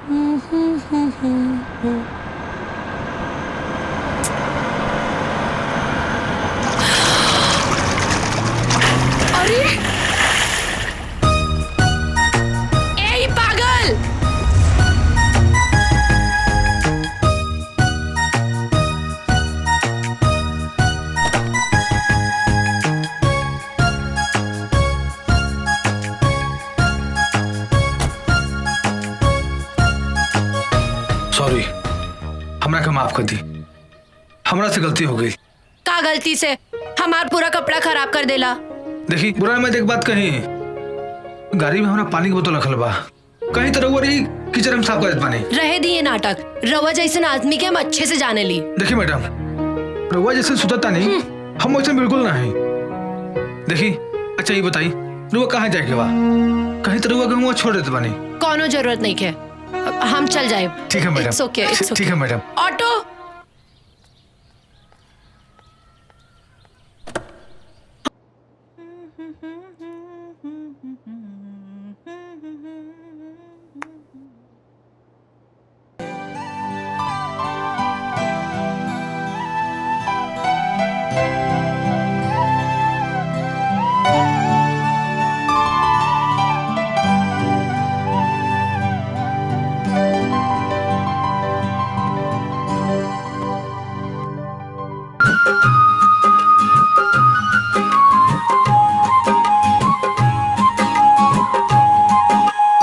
अरे ए पागल! सॉरी, हमरा के माफ कर दी। हमरा से गलती हो गई। का गलती से हमार पूरा कपड़ा खराब कर देला। देखी बुरा में एक बात कही, गाड़ी में हमरा पानी की बोतल रखल बा, कहीं तो रउआ रही किचन में साफ कर देत पानी। रहे दिए नाटक, रवा जैसन आदमी के हम अच्छे से जाने ली। देखी मैडम, रउआ जैसे सुतता नहीं, हम वैसे बिल्कुल नहीं। देखी अच्छा ये बताई, रउआ कहाँ जाए के बा? कहीं तो रउआ के छोड़ देते पानी। कोनो जरूरत नहीं है, हम चल जाए। ठीक है madam. It's okay, it's okay. ठीक है मैडम। ऑटो।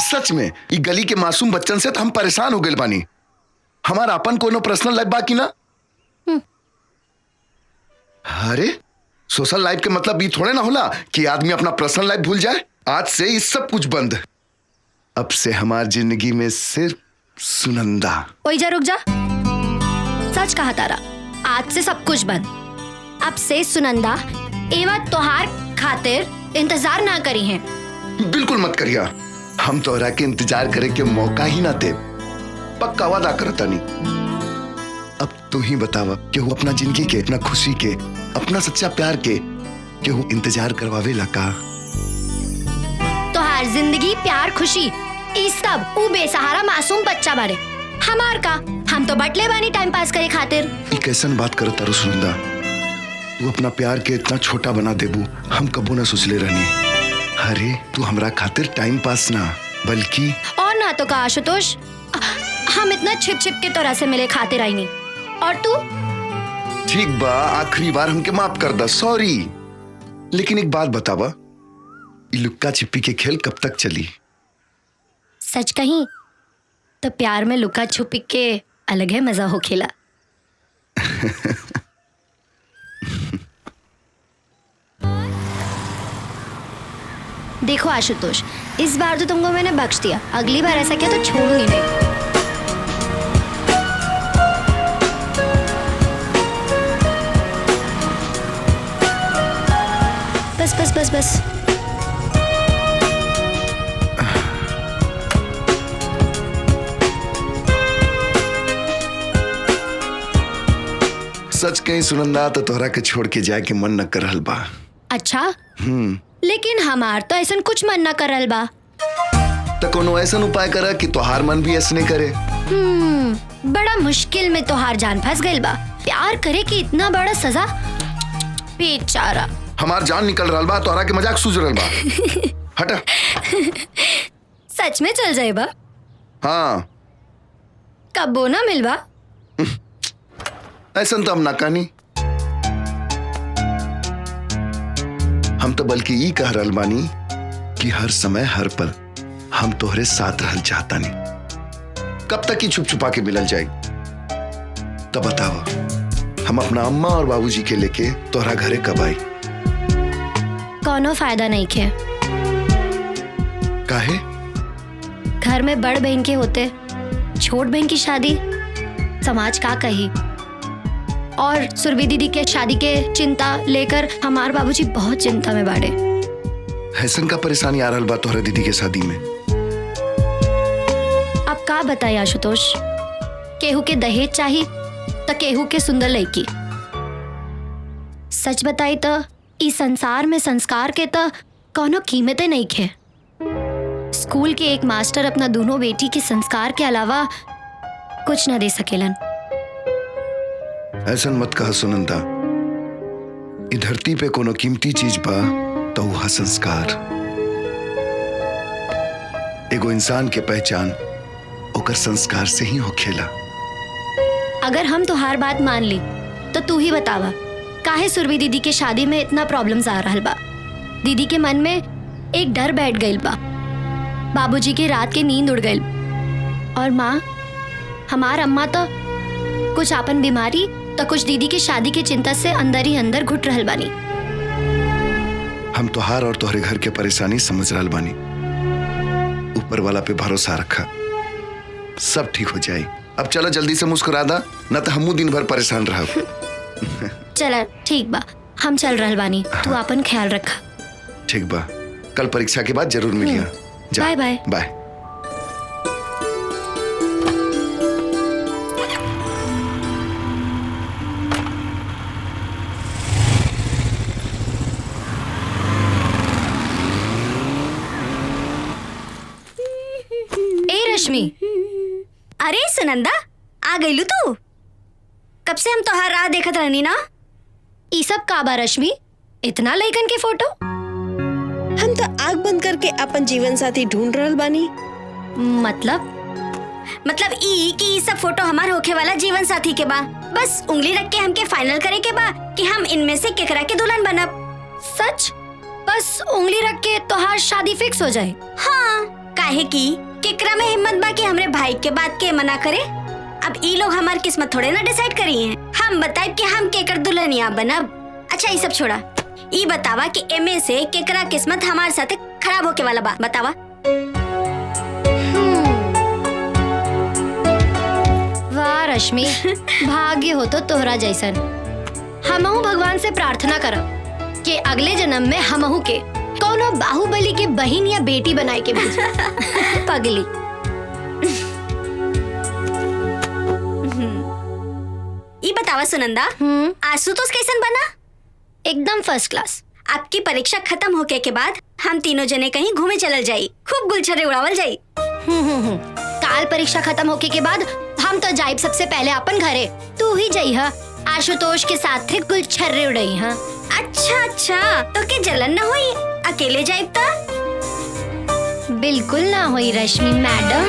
सच में ई गली के मासूम बच्चन से तो हम परेशान हो गए बानी। हमारा अपन कोनो पर्सनल लाइफ बाकी ना। अरे सोशल लाइफ के मतलब ये थोड़े ना होला कि आदमी अपना पर्सनल लाइफ भूल जाए। आज से ये सब कुछ बंद। अब से हमारी जिंदगी में सिर्फ सुनंदा। ओए जा रुक जा, सच कहा तारा, आज से सब कुछ बंद। अब से सुनंदा एवा तोहार खातिर इंतजार ना करी है। बिल्कुल मत करिया, हम तोहरा के इंतजार करे के मौका ही ना दे। पक्का वादा करता नहीं। अब तू ही बतावा, केहू अपना जिंदगी के, अपना खुशी के, अपना सच्चा प्यार के केहू इंतजार करवावे लगा। तोहार जिंदगी, प्यार, खुशी ई सब ऊ बेसहारा मासूम बच्चा बारे। हमार का, हम तो बटले बानी टाइम पास करे खातिर। ई कैसन बात करता रो सुनंदा? तू अपना प्यार के इतना छोटा बना देबू हम कबू ना सोचले रहनी। अरे तू हमरा खातिर टाइम पास ना बल्कि और ना तो का आशुतोष, हम इतना छिप छिप के तोरा से मिले खातिर आई नहीं। और तू? ठीक बा, आखिरी बार हमके माफ कर दा, सॉरी। लेकिन एक बात बतावा, ये लुक्का छिपी के खेल कब तक चली? सच कहीं तो प्यार में लुका छुपी के अलग है मजा हो खेला। देखो आशुतोष, इस बार तो तुमको मैंने बख्श दिया, अगली बार ऐसा किया तो छोड़ूंगी नहीं। बस बस बस बस। सच कहीं सुनंदा तो तोहरा के छोड़ के जाए के मन न कर रहल बा। अच्छा? लेकिन हमार तो ऐसा कुछ मन न करल बा। तो कोनो ऐसा उपाय करा कि तोहार मन भी ऐसने करे। बड़ा मुश्किल में तोहार जान फंस गइल बा। प्यार करे कि इतना बड़ा सजा, बेचारा। हमार जान निकल रहल बा, तोहरा के मजाक सूझ रहल बा। हटा। सच में चल जाए बा? हाँ। कबो ना मिलवा? ऐसा तो हम ना कहनी। हम तो बल्कि ये कह रहल बानी कि हर समय हर पल हम तोहरे साथ रहल चाहता नहीं। कब तक ही छुप छुपा के मिलल जाए? तब बताओ, हम अपना अम्मा और बाबूजी के लेके तोहरा घरे कब आई? कोनो फायदा नहीं खे। काहे? घर में बड़ बहन के होते छोट बहन की शादी, समाज का कही। और सुरभि दीदी के शादी के चिंता लेकर हमारे बाबूजी बहुत चिंता में बाड़े। हैसन का परेशानी आ रहल बा तोहरा दीदी के शादी में। अब का बताई आशुतोष, केहू के दहेज चाहिए तो केहू के सुंदर लड़की। सच बताई तो इस संसार में संस्कार के तो कोनो कीमते नहीं खे। स्कूल के एक मास्टर अपना दोनों बेटी के संस्कार के अलावा कुछ न दे सकेलन। ऐसा मत कहा सुनंदा। ई धरती पे कोनो कीमती चीज बा तो वह संस्कार। एगो इंसान के पहचान ओकर संस्कार से ही होखेला। अगर हम तुहार बात मान ली तो तू ही बतावा काहे सुरभि दीदी के शादी में इतना प्रॉब्लम्स आ रहल बा। दीदी के मन में एक डर बैठ गइल बा, बाबूजी के रात के नींद उड़ गइल, और माँ हमार अम्मा तो कुछ आपन बीमारी तो कुछ दीदी के शादी के चिंता से अंदर ही अंदर घुट रहल बानी। हम तोहार और तोहरे घर के परेशानी समझ रहल बानी। ऊपर वाला पे भरोसा रखा, सब ठीक हो जाए। अब चलो जल्दी से मुस्कुरा दा, न तो हमू दिन भर परेशान रहब। चला ठीक बा, हम चल रहल बानी। तू आपन ख्याल रखा। ठीक बा, कल परीक्षा के बाद जरूर मिलिया। जा, बाय बाय। बाय। ए रश्मि, अरे सुनंदा, आ गईलू तू? कब से हम तोहार राह देखत रहनी ना। ई सब का बा रश्मि? इतना लइकन के फोटो? हम तो आग बंद करके अपन जीवन साथी ढूंढ रहल बानी। मतलब ई कि ई सब फोटो हमार होखे वाला जीवन साथी के बा। बस उंगली रख के हमके फाइनल करे के बा कि हम इनमें से केकरा के दुल्हन बनब। सच? बस उंगली रख के तोहार शादी फिक्स हो जाए? हाँ, काहे की केकरा में हिम्मत बा कि हमरे भाई के बात के मना करे। अब ई लोग हमार किस्मत थोड़े ना डिसाइड करी हैं। हम बताइब कि हम केकर दुल्हनिया बनब। अच्छा, ई सब छोड़ा, ई बतावा कि एमे से केकरा किस्मत हमारे साथे खराब होके वाला बा, बतावा। वाह रश्मि, भाग्य हो तो तोहरा जैसन। हमहू भगवान से प्रार्थना करब कि अगले जन्म में हमहू के कोनो बाहुबली के बहन या बेटी बनाए के भेज। पगली। ई बतावा सुनंदा, आशुतोष कैसन बना? एकदम फर्स्ट क्लास। आपकी परीक्षा खत्म होके के बाद हम तीनों जने कहीं घूमे चलल जाई, खूब गुलछर्रे उड़ावल जाई। काल परीक्षा खत्म होके के बाद हम तो जाइब सबसे पहले अपन घरे। तू ही जाई हा आशुतोष के साथ गुलछर्रे उड़ाई। हाँ अच्छा, तो के जलन न हुई? अकेले जाइब ता? बिल्कुल ना हुई रश्मि मैडम।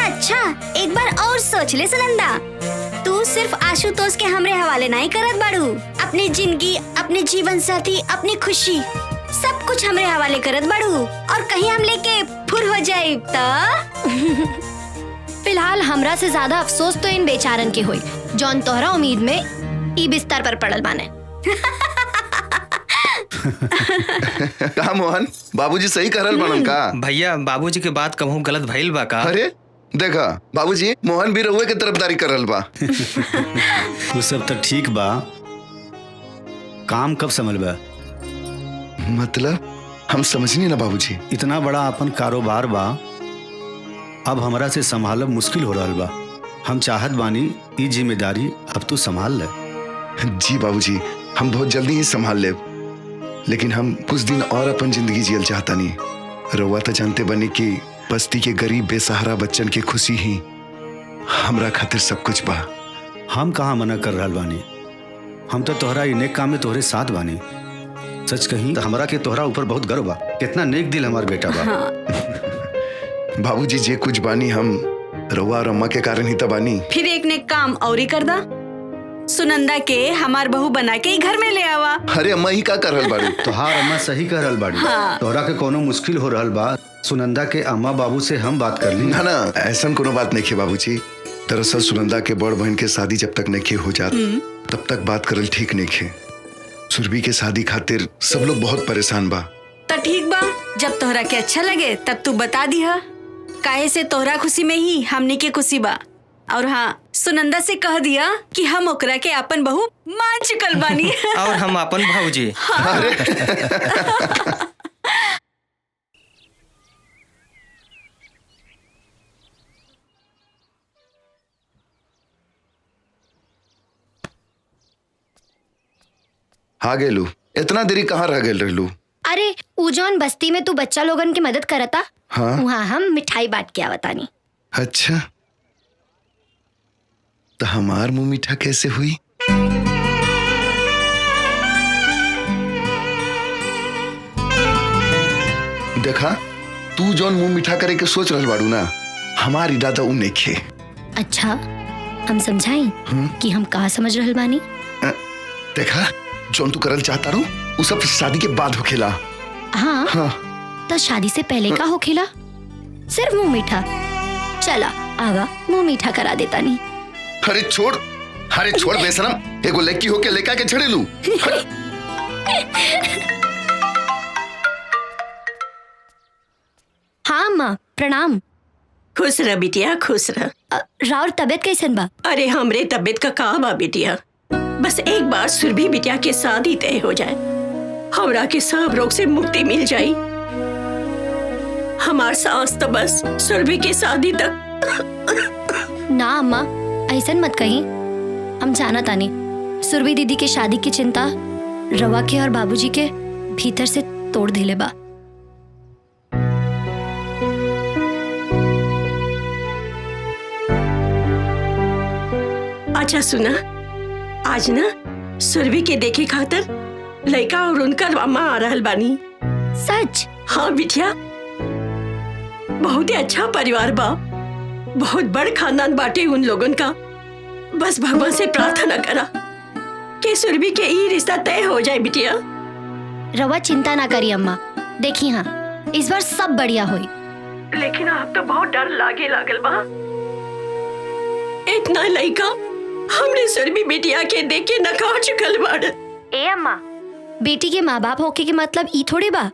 अच्छा, एक बार और सोच ले सुनंदा। तू सिर्फ आशुतोष के हमरे हवाले नहीं करत बाड़ू। अपनी जिंदगी, अपने जीवन साथी, अपनी खुशी सब कुछ हमरे हवाले करत बाड़ू, और कहीं हम लेके फुर हो जाए तो? फिलहाल हमरा से ज्यादा अफसोस तो इन बेचारन के हुई जौन तोहरा उम्मीद में ई बिस्तर पर पड़ल बाने। कहा मोहन, बाबूजी सही करल बनन का? भैया, बाबूजी के बात कहूँ गलत भइल बा का? अरे देखा बाबूजी, मोहन भी रहुए के तरफदारी करल बा। वो सब तो ठीक बा, काम कब संभल बा? मतलब हम समझनी ना बाबूजी। इतना बड़ा अपन कारोबार बा, अब हमरा से संभालब मुश्किल हो रहल बा। हम चाहत बानी ई जिम्मेदारी अब तू संभाल ले। जी बाबूजी, हम बहुत जल्दी ही संभाल ले, लेकिन हम कुछ दिन और अपन जिंदगी जियल चाहता नहीं। रउआ तो जानते बनी कि बस्ती के गरीब बेसहारा बच्चन के खुशी ही हमरा खातिर सब कुछ बा। हम कहाँ मना कर रहल बानी? हम तो तोहरा इ नेक काम में तोहरे साथ बानी। सच कही तो हमरा के तोहरा ऊपर बहुत गर्व बा। कितना नेक दिल हमार बेटा बा। बाबूजी, जे कुछ बानी हम रउआ और अम्मा के कारण ही तो बानी। फिर एक ने काम और ही कर दा, सुनंदा के हमार बहू बना के ही घर में ले आवा। अरे अम्मा ही का कर रहल बाड़ी? तोहार अम्मा सही कह रहल बाड़ी। तोहरा के कोनो मुश्किल हो रहल बा, सुनंदा के अम्मा बाबू से हम बात कर ली। ना, ऐसा कोनो बात नहीं है बाबूजी। दरअसल सुनंदा के बड़ बहन के शादी जब तक नहीं हो जात तब तक बात करल ठीक नहीं है। सुरभि के शादी खातिर सब लोग बहुत परेशान बा। तो ठीक बा, जब तोहरा के अच्छा लगे तब तू बता दिहा। काहे से तोहरा खुशी में ही हमनी के खुशी बा। और हाँ, सुनंदा से कह दिया कि हम ओकरा के अपन बहू मान चुकल बानी। और हम अपन भाऊजी। हाँ गेलू, इतना देरी कहाँ रह गेल रहलू? अरे ऊ जौन बस्ती में तू बच्चा लोगन की मदद करता, हाँ वहाँ हम मिठाई बांट के आवतानी। अच्छा, तो हमार मुंह मीठा कैसे हुई? देखा, तू जौन मुंह मीठा करे के सोच रहल बाड़ू ना, हमार इरादा उ नइखे। अच्छा, हम समझाई कि हम कहा समझ रहल बानी। देखा, जौन तू करल चाहता रू उ सब शादी के बाद होखेला। हाँ, हाँ तो शादी से पहले का होखेला? सिर्फ मुंह मीठा। चला आवा, मुंह मीठा करा देता नहीं। अरे छोड़ बेशरम, एगो लड़की होके लेका के छड़े लू। हाँ अम्मा, प्रणाम। खुश रह बिटिया, खुश रह। राउर तबीयत कैसन बा? अरे हमरे तबीयत का का बा बिटिया, बस एक बार सुरभि बिटिया के शादी तय हो जाए, हमरा के सब रोग से मुक्ति मिल जाई। हमार सांस तो बस सुरभि के शादी तक। ना अम्मा, ऐसन मत कही। हम जाना तानी सुरभि दीदी के शादी की चिंता रवा के और बाबूजी के भीतर से तोड़ देले बा। अच्छा सुना, आज ना सुरभि के देखे खातिर लड़का और उनकर अम्मा आ रहल बानी। सच? हाँ बिटिया, बहुत ही अच्छा परिवार बा, बहुत बड़ खानदान बाटे उन लोगन का। बस भगवान से प्रार्थना करा कि सुरभि के ई रिश्ता तय हो जाए बिटिया। रवा चिंता ना करी अम्मा, देखी हाँ इस बार सब बढ़िया हुई। लेकिन अब तो बहुत डर लागे लागल बा। इतना लड़का हमने सुरभि बिटिया के देख के नकार चुकल बाड़। ए अम्मा, बेटी के माँ बाप होके के मतलब ई थोड़े बा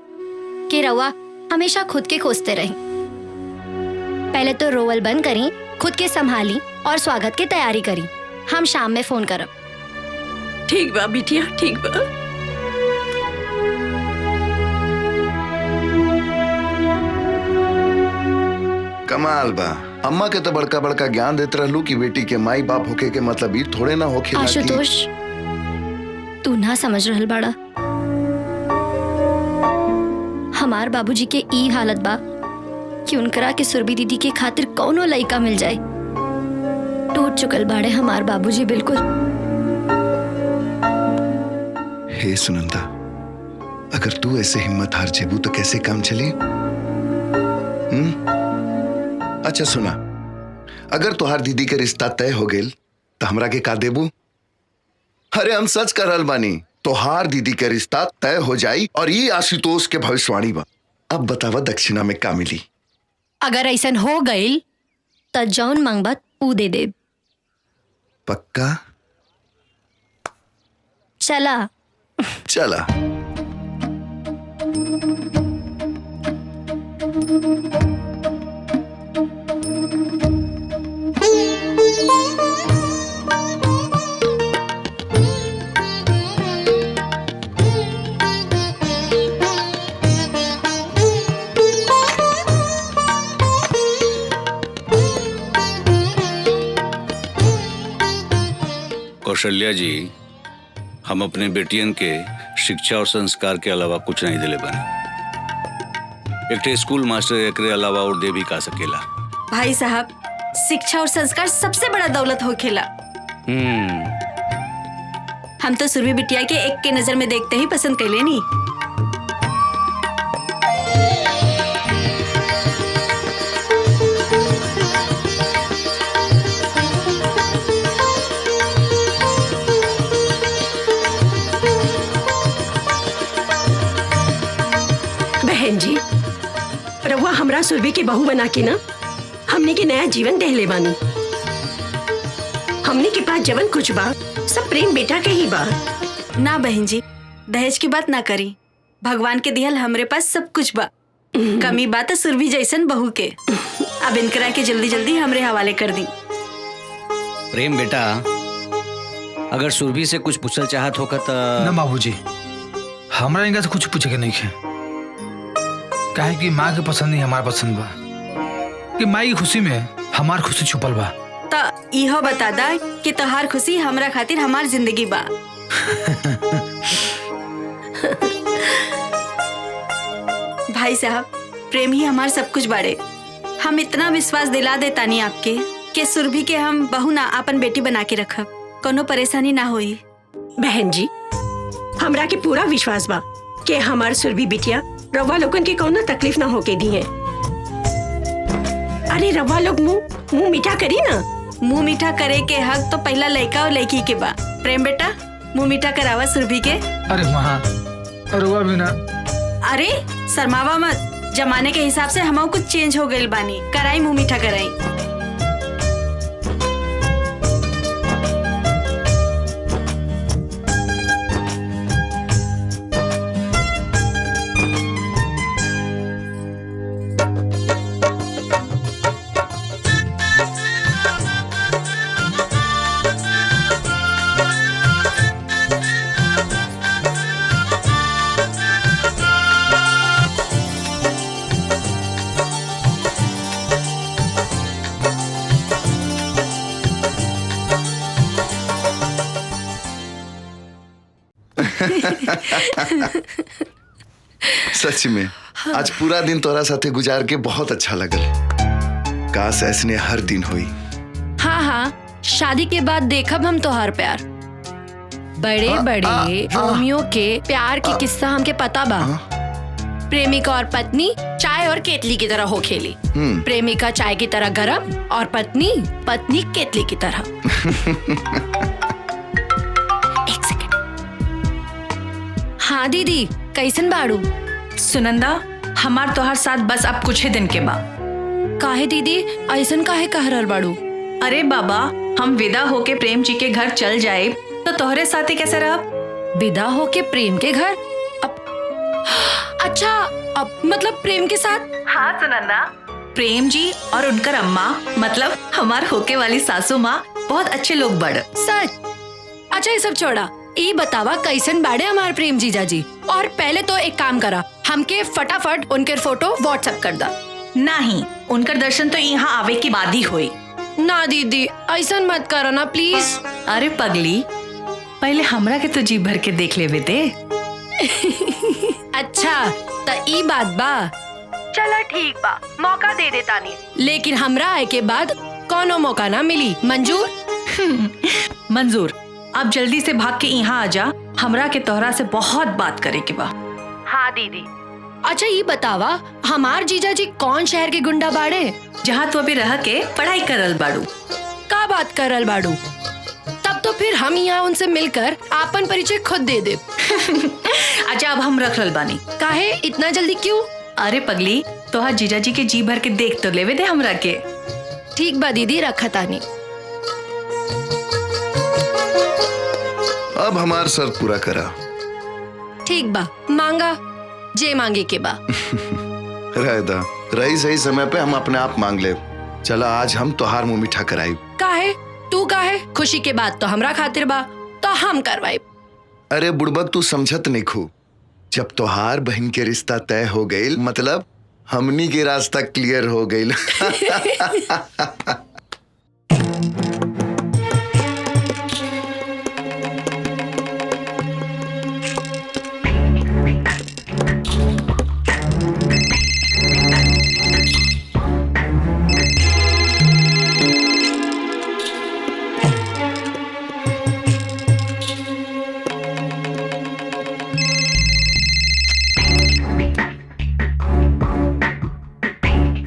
कि रवा हमेशा खुद के खोजते रही। पहले तो रोवल बंद करी, खुद के संभाली और स्वागत की तैयारी करी। हम शाम में फोन करब। ठीक बा बिटिया, ठीक बा। कमाल बा, अम्मा के तो बड़का बड़का ज्ञान देते रहलू कि बेटी के माई बाप होके के मतलब ई थोड़े ना होखे। आशुतोष, तू ना समझ रहल बाड़ा। हमार बाबूजी के ई हालत बा कि उनकरा के सुरभि दीदी के खातिर कौनो लइका मिल जाए। टूट चुकल बाड़े हमार बाबूजी बिल्कुल। हे सुनंदा, अगर तू ऐसे हिम्मत हार जेबू तो कैसे काम चली? अच्छा सुना, अगर तुहार दीदी के रिश्ता तय हो गेल तो हमरा के का देबू? अरे हम सच कर रहल बानी, तुहार दीदी के रिश्ता तय हो जाई और ये आशुतोष के भविष्यवाणी बा। अब बतावा दक्षिणा में का मिली? अगर ऐसन हो गईल तो जौन मांगबा ऊ दे दे। पक्का? चला चला। कौशल्या जी, हम अपने बेटियन के शिक्षा और संस्कार के अलावा कुछ नहीं दिले बने। एक स्कूल मास्टर एकरे अलावा और दे भी का सकेला। भाई साहब, शिक्षा और संस्कार सबसे बड़ा दौलत होखेला। हम तो सुरभि बिटिया के एक के नजर में देखते ही पसंद कर लेनी। बहन जी, रहुआ हमरा सुरभि के बहू बना के ना हमने के नया जीवन देहले बानी। हमने के पास जवन कुछ बा सब प्रेम बेटा के ही बा। ना बहन जी, दहेज की बात ना करी। भगवान के दिहल हमरे पास सब कुछ बा। कमी बात है सुरभि जैसन बहू के। अब इनकरा के जल्दी जल्दी हमरे हवाले कर दी। प्रेम बेटा, अगर सुरभि से कुछ पूछल चाहत होगा तो ना बाबूजी, हमरा इनका से कुछ पूछे के नहीं है। काहे कि माँ के पसंद ही हमार पसंद बा, कि माँ की खुशी में हमार खुशी छुपल बा। तो इहो बता दा कि तोहार खुशी हमरा खातिर हमार जिंदगी बा। भाई साहब, प्रेम ही हमार सब कुछ बाड़े। हम इतना विश्वास दिला देता नहीं आपके कि सुरभि के हम बहू ना अपन बेटी बना के रखब, कोनो परेशानी ना होई। बहन जी, हमरा के पूरा विश्वास बा कि हमार सुरभि बिटिया रवा लोगन के कोनो तकलीफ ना होके दी है। अरे रवा लोग मुंह मीठा करी ना। मुंह मीठा करे के हक तो पहला लड़का और लड़की के बा। प्रेम बेटा, मुंह मीठा करावा सुरभि के। अरे माँ, रुआ भी ना। अरे शर्मावा मत, जमाने के हिसाब से हम कुछ चेंज हो गइल बानी। कराई मुंह मीठा कराई। सच में आज पूरा दिन तोरा साथे गुजार के बहुत अच्छा लगल। काश ऐसने हर दिन हुई। हाँ हाँ, शादी के बाद देखब हम तोहार प्यार। बड़े बड़े रोमियो के प्यार के किस्सा हमके पता बा। प्रेमिका और पत्नी चाय और केतली की तरह हो खेली। प्रेमिका चाय की तरह गरम और पत्नी केतली की तरह। एक सेकंड। हाँ दीदी, कैसन बाड़ू? सुनंदा, हमार तोहार साथ बस अब कुछ ही दिन के बा। काहे दीदी ऐसन काहे कह रहल बाड़ू? अरे बाबा, हम विदा होके प्रेम जी के घर चल जाए तो तोहरे साथे कैसे रहब? विदा होके प्रेम के घर? अब अच्छा, अब मतलब प्रेम के साथ? हाँ सुनंदा, प्रेम जी और उनकर अम्मा मतलब हमार होके वाली सासू माँ बहुत अच्छे लोग बड़। सच? अच्छा ये सब छोड़ा, ये बतावा कैसन बाड़े हमारे प्रेम जीजा जी। और पहले तो एक काम करा, हमके फटाफट उनके फोटो व्हाट्सएप कर दा। नहीं, उनकर दर्शन तो यहाँ आवे की बाद ही हुई। ना दीदी ऐसा मत करो ना प्लीज। अरे पगली, पहले हमरा के तो जी भर के देख लेवे दे। अच्छा तो ई बात बा। चला ठीक बा, मौका दे देता नहीं, लेकिन हमरा आए के बाद कोनो मौका ना मिली। मंजूर? मंजूर। अब जल्दी से भाग के यहाँ आ जा, हमरा के तोहरा से बहुत बात करे के बा। हाँ दीदी। अच्छा ये बतावा, हमार जीजा जी कौन शहर के गुंडा बाड़े? जहाँ तू अभी रह के पढ़ाई करल बाड़ू। का बात करल बाड़ू? तब तो फिर हम यहाँ उनसे मिलकर आपन परिचय खुद दे दे। अच्छा अब हम रख रल बानी। काहे इतना जल्दी क्यों? अरे पगली, तोहार जीजा जी के जी भर के देख तो लेवे दे हमरा के। ठीक बा दीदी, रखा तानी। अब हमार सर पूरा करा। ठीक बा, मांगा जे मांगे के बा। रहदा रही सही समय पे हम अपने आप मांग ले। चला आज हम तोहार मुंह मीठा कराई। काहे? तू काहे? खुशी के बात तो हमरा खातिर बा, तो हम करवाई। अरे बुड़बक, तू समझत नहीं खू। जब तोहार बहन के रिश्ता तय हो गई, मतलब हमनी के रास्ता क्लियर हो गई।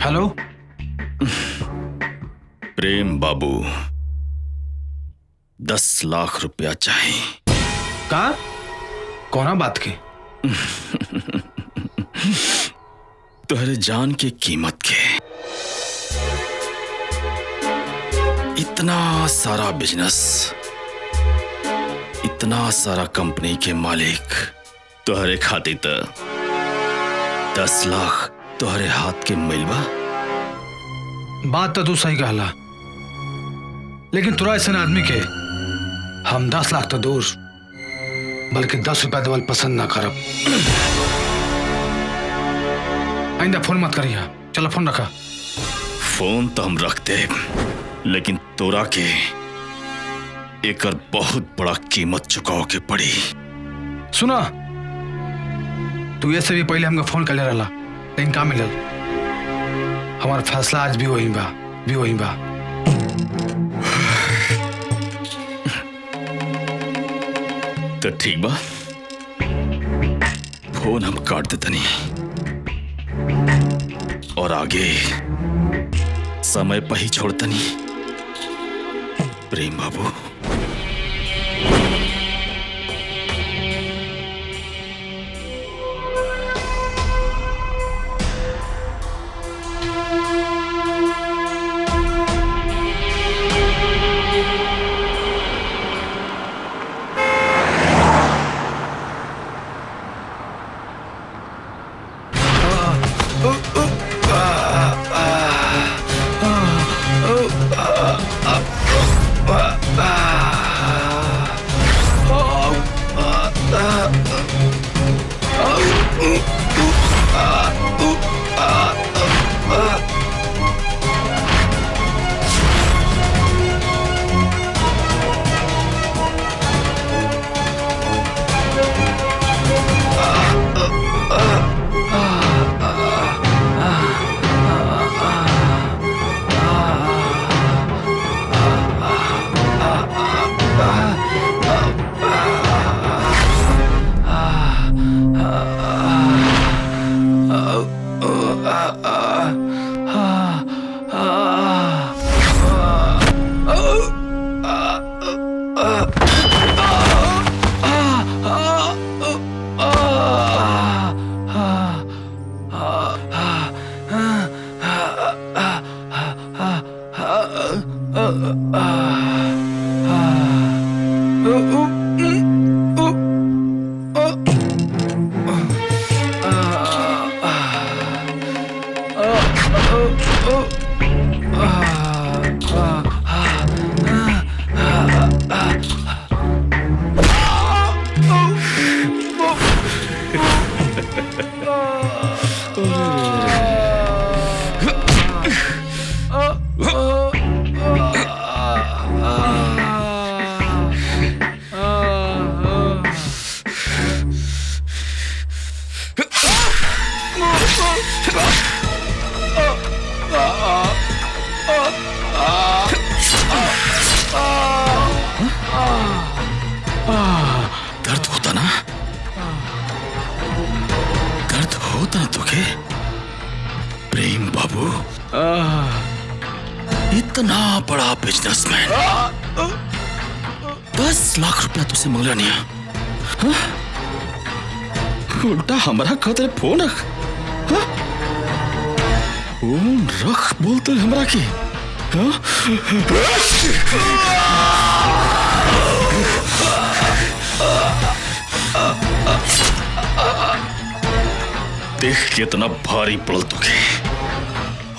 हेलो प्रेम बाबू, 10 लाख रुपया चाहिए। का? कौना बात की? तुहरे जान के कीमत के। इतना सारा बिजनेस, इतना सारा कंपनी के मालिक, तुहरे खातिर तो 10 लाख तुहरे हाथ के मिलवा। बात तो तू सही कहला, लेकिन तुरा ऐसा आदमी के हम 10 लाख तो दूर, बल्कि 10 रुपया देवल पसंद ना करब। आइंदा फोन मत करिया। चलो फोन रखा। फोन तो हम रखते, लेकिन तोरा के एकर बहुत बड़ा कीमत चुकाओ के पड़ी। सुना, तू ये से भी पहले हमका फोन कर ले रहा, लेकिन का मिलल? हमारा फैसला आज भी वही बा। तो ठीक बा, फोन हम काट देते नहीं और आगे समय पर ही छोड़ते नहीं। प्रेम बाबू, दर्द होता ना? दर्द होता ना तुझे? प्रेम बाबू, इतना बड़ा बिजनेसमैन, 10 लाख रुपया तुझसे मांगला नहीं है, उल्टा हमारा खातिर फोन रख, फोन रख बोलते हमरा की। देख कितना भारी पड़ल तुके,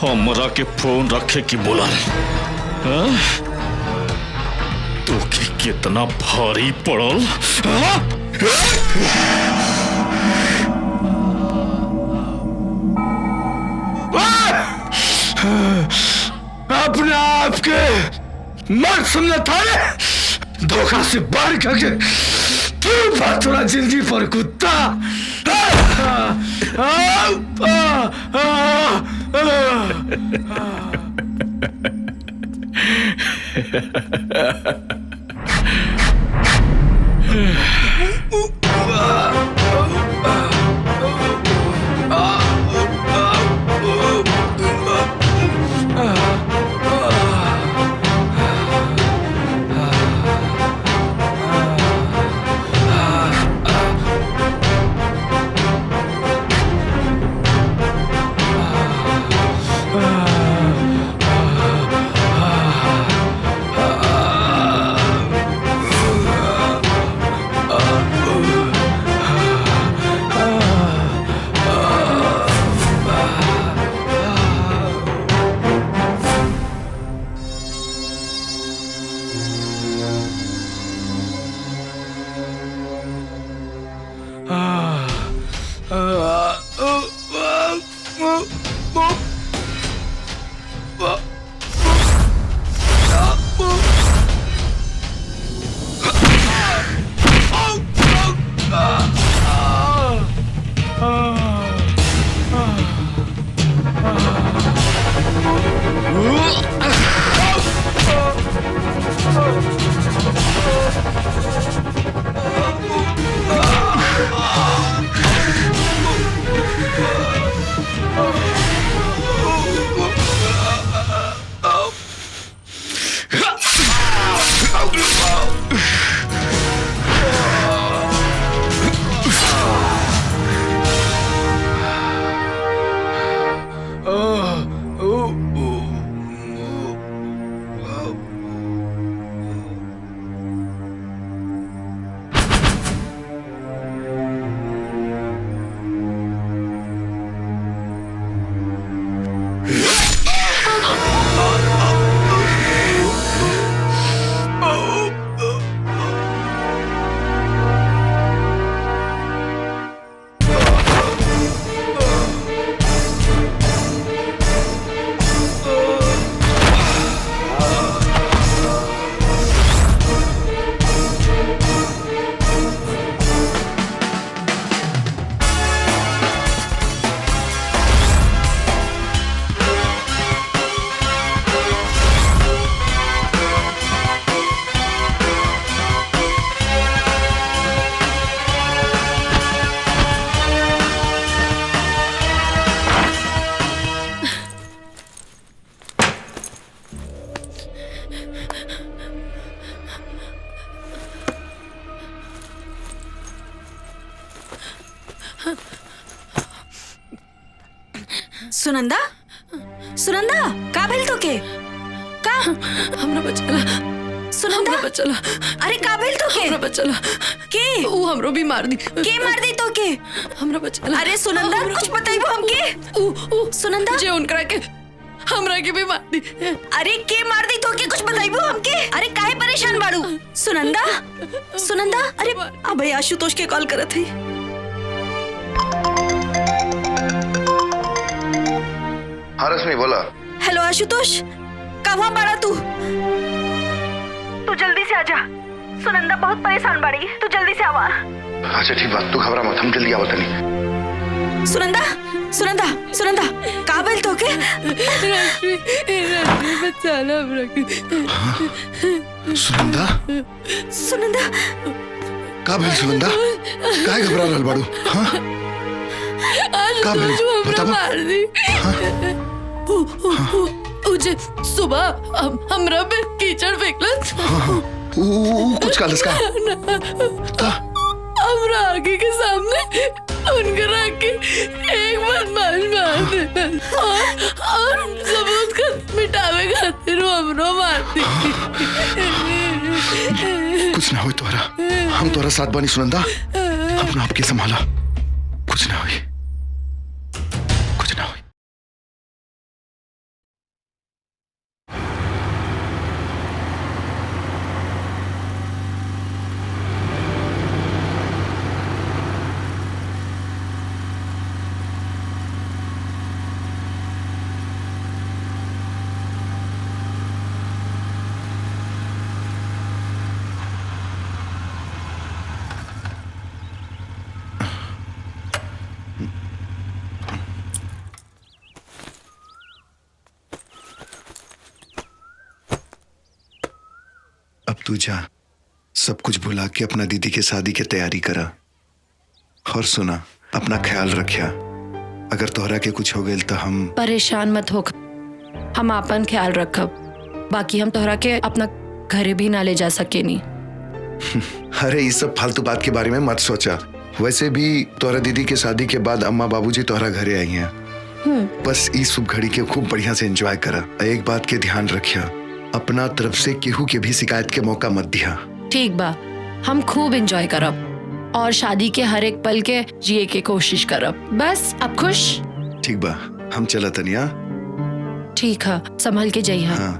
हमरा के फोन रखे की बोला, तुके कितना भारी पड़ल। अपने आप के मत समझा था, धोखा से बाहर करके तू बात थोड़ा जिंदगी पर कुत्ता। सुनंदा सुनंदा का भेल तो के का हमरा बचला सुनंदा हमरा बचला अरे का भेल तो के हमरा बचला के ऊ हमरो भी मार दी के मार दी तो के हमरा बचला अरे सुनंदा कुछ बताइबो हमके ऊ सुनंदा जे उनकरा के हमरा के भी मार दी अरे के मार दी तो के कुछ बताइबो हमके अरे काहे परेशान बाड़ू सुनंदा सुनंदा अरे अबे आशुतोष के कॉल करत है हाँ रश्मि बोला। हेलो आशुतोष कहाँ बाड़ा तू जल्दी से आजा सुनंदा बहुत परेशान बाड़ी तू जल्दी से आवा अच्छा ठीक बात तू घबरा मत हम जल्दी आवत नहीं। सुनंदा सुनंदा सुनंदा का भेल तो के बचाला हमरा के सुनंदा सुनंदा का भेल सुनंदा काहे घबरा रहल बाड़ू? हाँ का भेल बताबो। मार दी उजे सुबह हमरा पे कीचड़ फेंकलस कुछ कालस का हमरा आगे के सामने उनके रख के एक बदमाश मार दे और सबूत का मिटावे खातिर हमरो मार दी कुछ ना होई तोरा हम तोरा साथ बानी सुनंदा अपना आपके संभाला कुछ ना होई कुछ ना होई। अब तू जा सब कुछ भुला के अपना दीदी के शादी की तैयारी करा और सुना अपना ख्याल रखिया अगर तोहरा के कुछ हो गए तो हम परेशान मत हो हम आपन ख्याल रखब बाकी हम तोहरा के अपना घरे भी ना ले जा सके नी अरे ये सब फालतू बात के बारे में मत सोचा वैसे भी तोहरा दीदी के शादी के बाद अम्मा बाबूजी तोहरा घरे आई हैं बस इस शुभ घड़ी के खूब बढ़िया से एंजॉय करा एक बात के ध्यान रखिया अपना तरफ से केहू के भी शिकायत के मौका मत दिया ठीक बा हम खूब एंजॉय करब और शादी के हर एक पल के जिए के कोशिश करब बस अब खुश ठीक बा हम चला तनिया ठीक है संभल के जाइए हाँ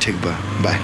ठीक बा बाय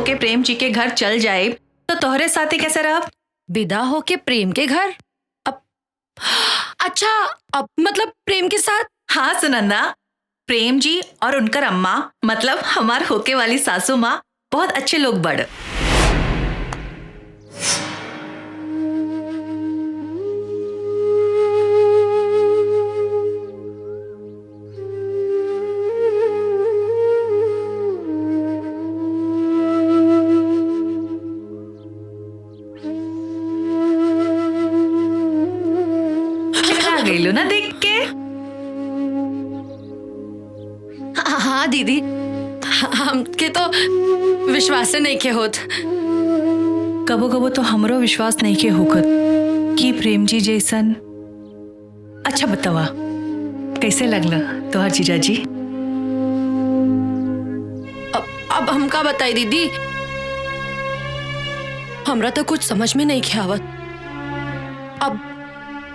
होके प्रेम जी के घर चल जाए तो तोहरे साथे कैसे रह? विदा होके प्रेम के घर? अब अच्छा, अब मतलब प्रेम के साथ? हाँ सुनंदा, प्रेम जी और उनकर अम्मा मतलब हमार होके वाली सासू माँ बहुत अच्छे लोग बड़। गईलू ना देख के? हाँ दीदी, हमके तो विश्वास नहीं के होत। कबो कबो तो हमरो विश्वास नहीं के होकर कि प्रेम जी जैसन। अच्छा बतावा, कैसे लगला तोहर जीजा जी? अब हम का बताई दीदी, हमरा तो कुछ समझ में नहीं के आवत।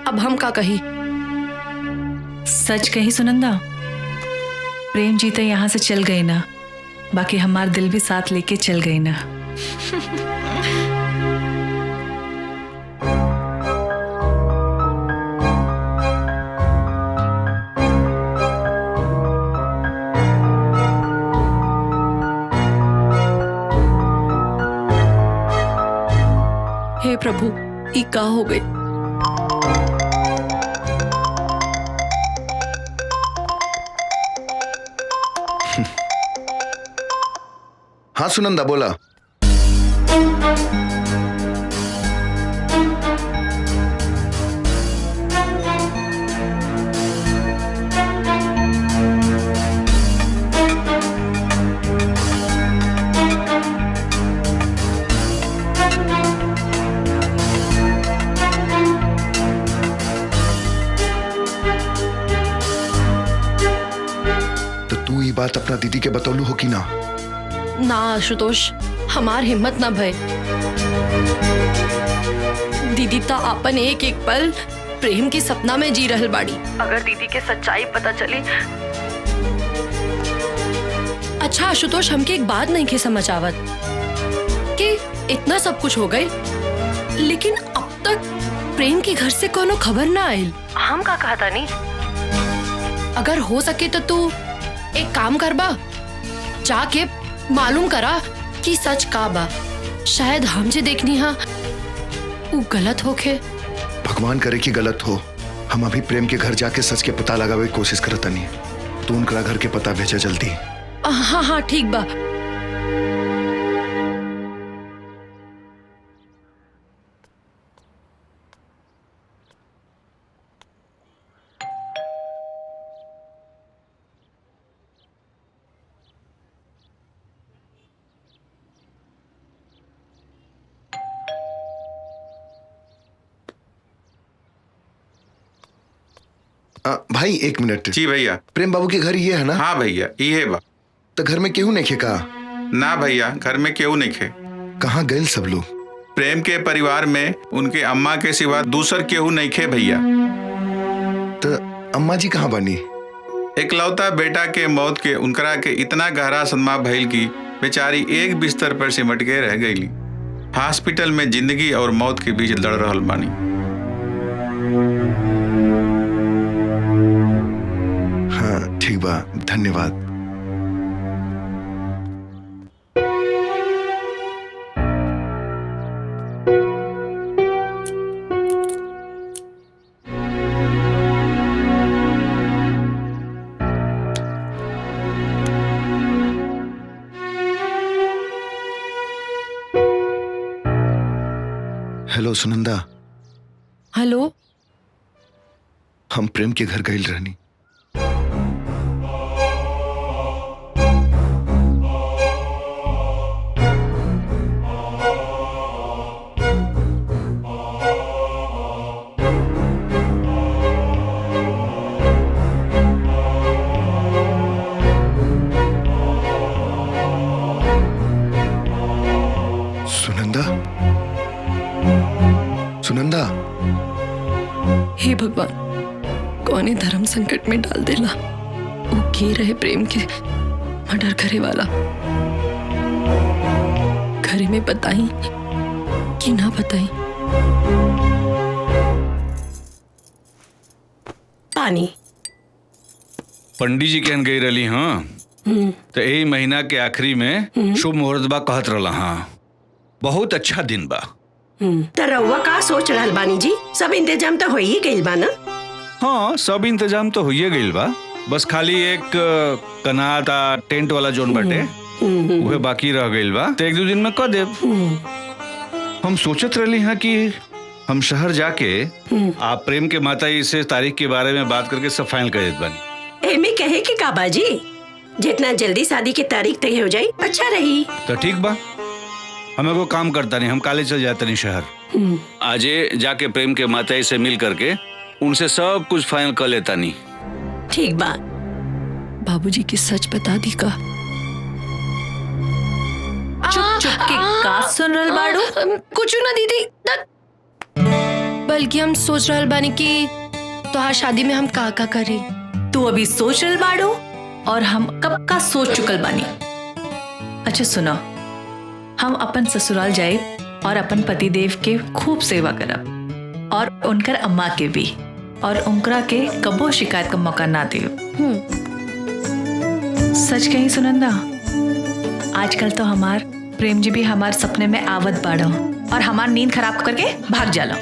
अब हम का कही? सच कही सुनंदा, प्रेम जी तो यहाँ से चल गई ना, बाकी हमार दिल भी साथ लेके चल गई ना। हे प्रभु, ई का हो गई? हाँ सुनंदा बोला। तो तू ये बात अपना दीदी के बतौलू हो कि ना? ना आशुतोष, हमार हिम्मत ना भय। दीदी ता अपन एक एक पल प्रेम के सपना में जी रहल बाड़ी। अगर दीदी के सच्चाई पता चली। अच्छा आशुतोष, हमके एक बात नहीं के समझ आवत कि इतना सब कुछ हो गई, लेकिन अब तक प्रेम के घर से कोनो खबर ना आयल। हम का कहता नहीं? अगर हो सके तो तू एक काम करबा, जाके मालूम करा कि सच का बा। शायद हम जे देखनी हा वो गलत होके। भगवान करे कि गलत हो। हम अभी प्रेम के घर जाके सच के पता लगावे की कोशिश करता नहीं। तू उनका घर के पता भेजा जल्दी। हाँ हाँ ठीक बा। भाई एक मिनट। जी भैया। प्रेम बाबू के घर ये है ना? हाँ भैया ये बा। तो घर में केहू नहीं खे का? ना भैया, घर में केहू नहीं खे। कहाँ गए सब लोग? प्रेम के परिवार में उनके अम्मा के सिवा दूसर केहू नहीं खे भैया। तो अम्मा जी कहाँ बनी? इकलौता बेटा के मौत के उनकरा के इतना गहरा सदमा भइल की बेचारी एक बिस्तर पर सिमट के रह गईली। हॉस्पिटल में जिंदगी और मौत के बीच लड़ रहल बानी। हाँ ठीक बा, धन्यवाद। हेलो सुनंदा। हेलो। हम प्रेम के घर गए रहनी। सुनंदा। हे भगवान, कौने धर्म संकट में डाल देला। वो के रहे प्रेम के मर्डर करे वाला। घरे में बताई कि ना बताई? पानी। पंडित जी कहन गई रही हाँ तो यही महीना के आखिरी में शुभ मुहूर्त बा कहत रहा हाँ, बहुत अच्छा दिन बा। तो रउआ का सोच रहल बानी जी? सब इंतजाम तो हो ही गइल बा ना? हाँ सब इंतजाम तो होइए गइल बा, बस खाली एक कनाता टेंट वाला जोन बाटे वह बाकी रह गइल बा, तो एक दो दिन में कर देब। हम सोचत रही हैं कि हम शहर जाके आप प्रेम के माता जी से तारीख के बारे में बात करके सब फाइनल कर देत बानी। एमे कहे के का बाजी, जितना जल्दी शादी की तारीख तय हो जाए अच्छा रही। तो ठीक बा, हमें को काम करता नहीं, हम काले चल जाते नहीं शहर। आजे जाके प्रेम के माता जी से मिल करके उनसे सब कुछ फाइनल कर लेता नहीं। ठीक बा। बाबूजी की सच बता दी का? चुप चुप के का सुन रहल बाड़ू? कुछ ना दीदी, बल्कि हम सोच रहल बानी कि तोहार शादी में हम का करी। तू अभी सोच रहल बाड़ू और हम कब का सोच चुकल बानी। अच्छा सुनो, हम अपन ससुराल जाए और अपन पतिदेव के खूब सेवा करब और उनकर अम्मा के भी, और उनकरा के कबो शिकायत का मौका ना दे। सच कहीं सुनंदा, आजकल तो हमार प्रेम जी भी हमार सपने में आवत बाड़ो और हमार नींद खराब करके भाग जाला।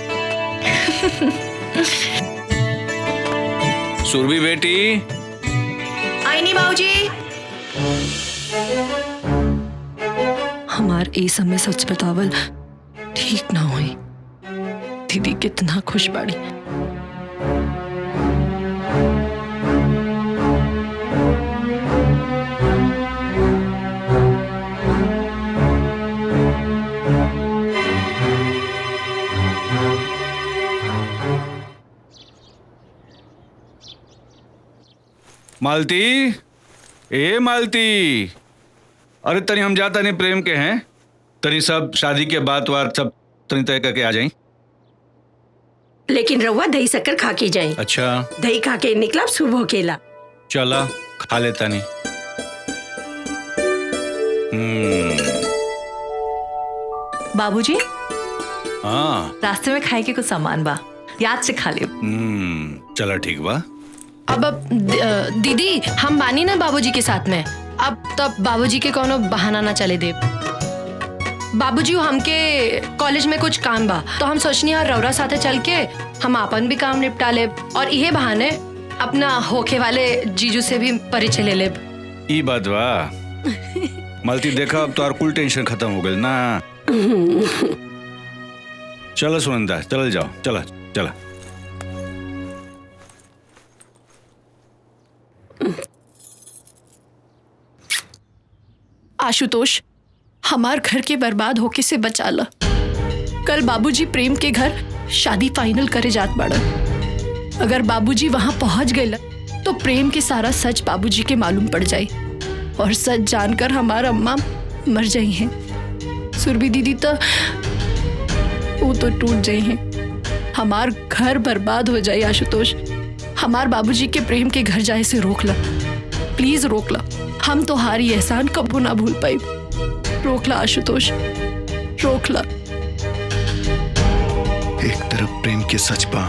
सुरभि बेटी। आई नहीं बाबूजी। हमार ए समय सच बतावल ठीक ना होई। दीदी कितना खुश बाड़ी। मालती, ए मालती, अरे तनी हम जाता नहीं प्रेम के हैं, तनी सब शादी के बात वार सब तनी तय करके आ जाई। लेकिन रउआ दही शक्कर खा के जाए। अच्छा दही खा के निकला शुभ होकेला। चला खा लेता नहीं। बाबूजी हाँ रास्ते में खाए के कुछ सामान बा, याद से खा ले। चला ठीक बा। अब दीदी हम बानी ना बाबूजी के साथ में, अब तब बाबूजी के कोनो बहाना ना चले दे। बाबूजी हमके कॉलेज में कुछ काम बा, तो हम सोचनी है रौरा साथे चल के हम अपन भी काम निपटा ले और इहे बहाने अपना होके वाले जीजू से भी परिचय ले ले। ई बात बा। मालती देखा, अब तो और कुल टेंशन खत्म हो गई ना। चलो सुनंदा, चल जाओ, चला चला। आशुतोष, हमार घर के बर्बाद होके से बचा ला। कल बाबूजी प्रेम के घर शादी फाइनल करे जात बाड़न। अगर बाबूजी वहां पहुंच गए तो प्रेम के सारा सच बाबूजी के मालूम पड़ जाए और सच जानकर हमारा अम्मा मर जाई हैं। सुरभि दीदी तो वो तो टूट जाई हैं। हमार घर बर्बाद हो जाए। आशुतोष, हमार बाबूजी के प्रेम के घर जाए से रोक ला, प्लीज रोक ला। हम तो हारी एहसान कबू ना भूल पाई। रोक ला आशुतोष, रोक ला। एक तरफ प्रेम के सच बा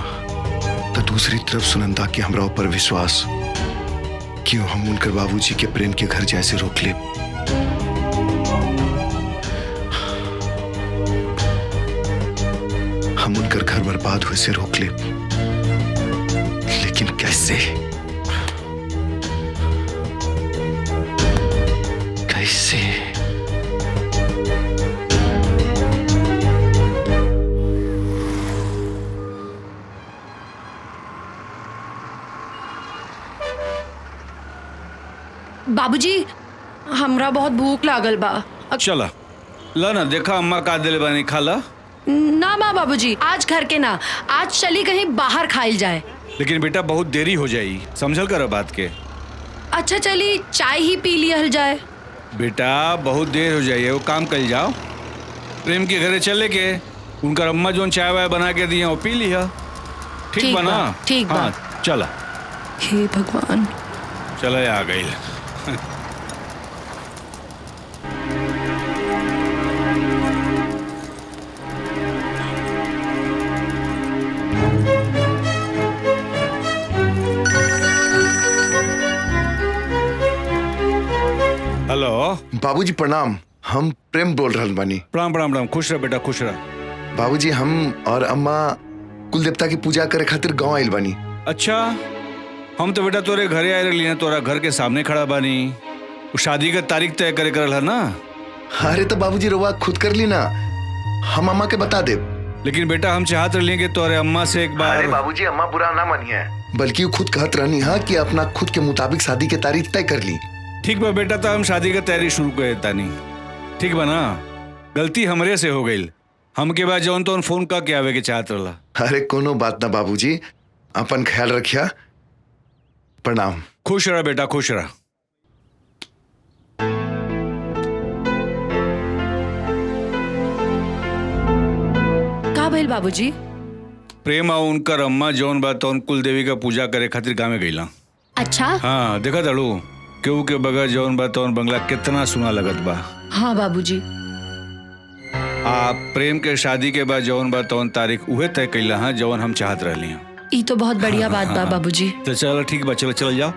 तो दूसरी तरफ सुनंदा के हमरा ऊपर विश्वास। क्यों हम उनकर बाबूजी के प्रेम के घर जैसे रोक ले। हम उनकर घर बर्बाद हुए से रोक ले, लेकिन कैसे? कैसे? बाबूजी, हमरा बहुत भूख लागल बा। चला ला ना, देखा अम्मा का दिले बानी, खा ला। ना माँ बाबूजी, आज घर के ना, आज चली कहीं बाहर खाइल जाए। लेकिन बेटा बहुत देरी हो जाई, समझल कर बात के। अच्छा चली चाय ही पी लिया जाए। बेटा बहुत देर हो जाइए, वो काम कर जाओ। प्रेम के घरे चले के उनका अम्मा जो चाय वाय बना के दिया वो पी लिया। ठीक बा ना? ठीक बा। हाँ चला। हे भगवान, चला आ गई। बाबूजी प्रणाम। हम प्रेम बोल रहल बानी। प्रणाम प्रणाम प्रणाम। खुश रह बेटा, खुश रह। बाबूजी हम और अम्मा कुल देवता की पूजा करे खातिर गांव आइल बानी। अच्छा, हम तो बेटा तोरे घरे आए रही हैं, तोरा घर के सामने खड़ा बानी। वो शादी का तारीख तय करे करल है ना। अरे तो बाबूजी रोवा खुद कर ली ना, हम अम्मा के बता दे। लेकिन बेटा हम चाहत रही कि तोरे अम्मा से एक बार। अरे बाबूजी अम्मा बुरा ना मानिए, बल्कि वो खुद कहत रहनी है कि अपना खुद के मुताबिक शादी की तारीख तय कर ली। ठीक बा बेटा, तो हम शादी का तैयारी शुरू कर देता नहीं। ठीक बा ना, गलती हमरे से हो गई। हमके बाद जौन तो फोन का के आवे के चाहत रहला। अरे कोनो बात ना बाबूजी, अपन ख्याल रखिया। प्रणाम। खुश रह बेटा, खुश रह। का भइल बाबूजी? प्रेम और उनकर अम्मा जौन बा तौन कुल देवी का पूजा करे खातिर गाँव में गईला। अच्छा। हाँ देखा दड़ू, केहू के बगैर जौन बा तौन बंगला कितना सुना लगत बा। हाँ बाबूजी। आप प्रेम के शादी के बाद जौन बा तौन तारीख उहे तय कैला है जौन हम चाहत रहली हैं। ई तो बहुत बढ़िया बात बा बाबूजी। तो चलो ठीक बा, चलो चल जाओ।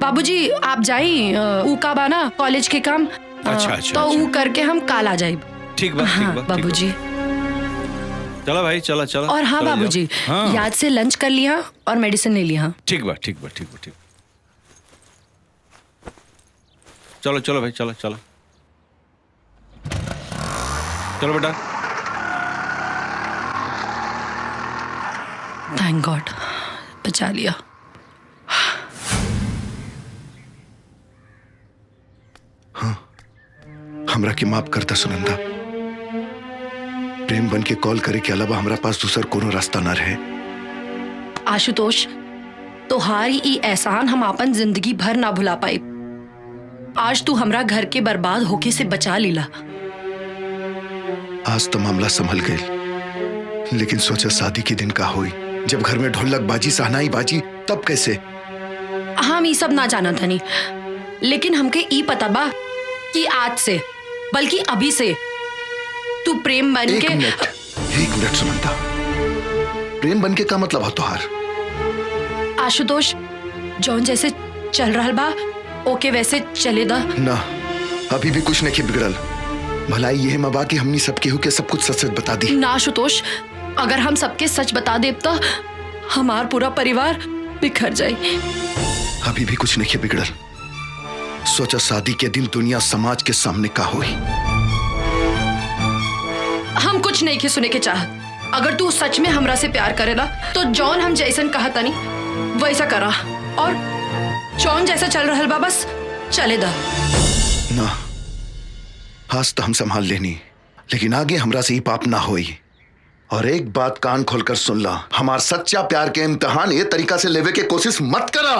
बाबूजी आप जाई, ऊ का बा ना कॉलेज के काम। अच्छा, तो ऊ करके हम काल आ जाइब। ठीक बा, ठीक बा बाबूजी। चलो भाई, चलो चलो। और हाँ चलो बाबूजी, हाँ। याद से लंच कर लिया और मेडिसिन ले लिया। ठीक बा, ठीक बा, ठीक बा, ठीक। चलो चलो भाई, चलो चलो चलो बेटा। थैंक गॉड, बचा लिया। हाँ, हमरा के माफ करता सुनंदा। प्रेम बन के कॉल करे के अलावा हमरा पास दूसर कोनो रास्ता ना रहे। आशुतोष, तोहारी ई एहसान हम अपन जिंदगी भर ना भुला पाए। आज तू हमरा घर के बर्बाद होके से बचा लीला। आज तो मामला संभल गई, लेकिन सोचा शादी के दिन का हुई, जब घर में ढोलक बाजी सहनाई बाजी, तब कैसे? हम ई सब ना जाना धनी, लेकिन हमके ई पता बा कि आज से, बल्कि अभी से तू प्रेम बन के। एक मिनट सुनंदा, प्रेम बन के का मतलब है तुहार? आशुतोष, जौन जैसे चल रहा बा ओके वैसे चले दा ना। अभी भी कुछ नहीं बिगड़ल। भलाई यह मबा कि हमनी सब केहू के सब कुछ सच सच बता दी। ना आशुतोष, अगर हम सबके सच बता देब तो हमार पूरा परिवार बिखर जाए। अभी भी कुछ नहीं बिगड़ल। सोचा शादी के दिन दुनिया समाज के सामने का हुई। हम कुछ नहीं के सुने के चाहत। अगर तू सच में हमरा से प्यार करेला तो जॉन हम जैसन कहा तनी वैसा करा, और जॉन जैसा चल रहा बा बस चले दा। ना, आज तो हम संभाल लेनी, लेकिन आगे हमरा से ही पाप ना होई। और एक बात कान खोलकर सुन ला, हमार सच्चा प्यार के इम्तिहान ये तरीका से लेवे के कोशिश मत करा।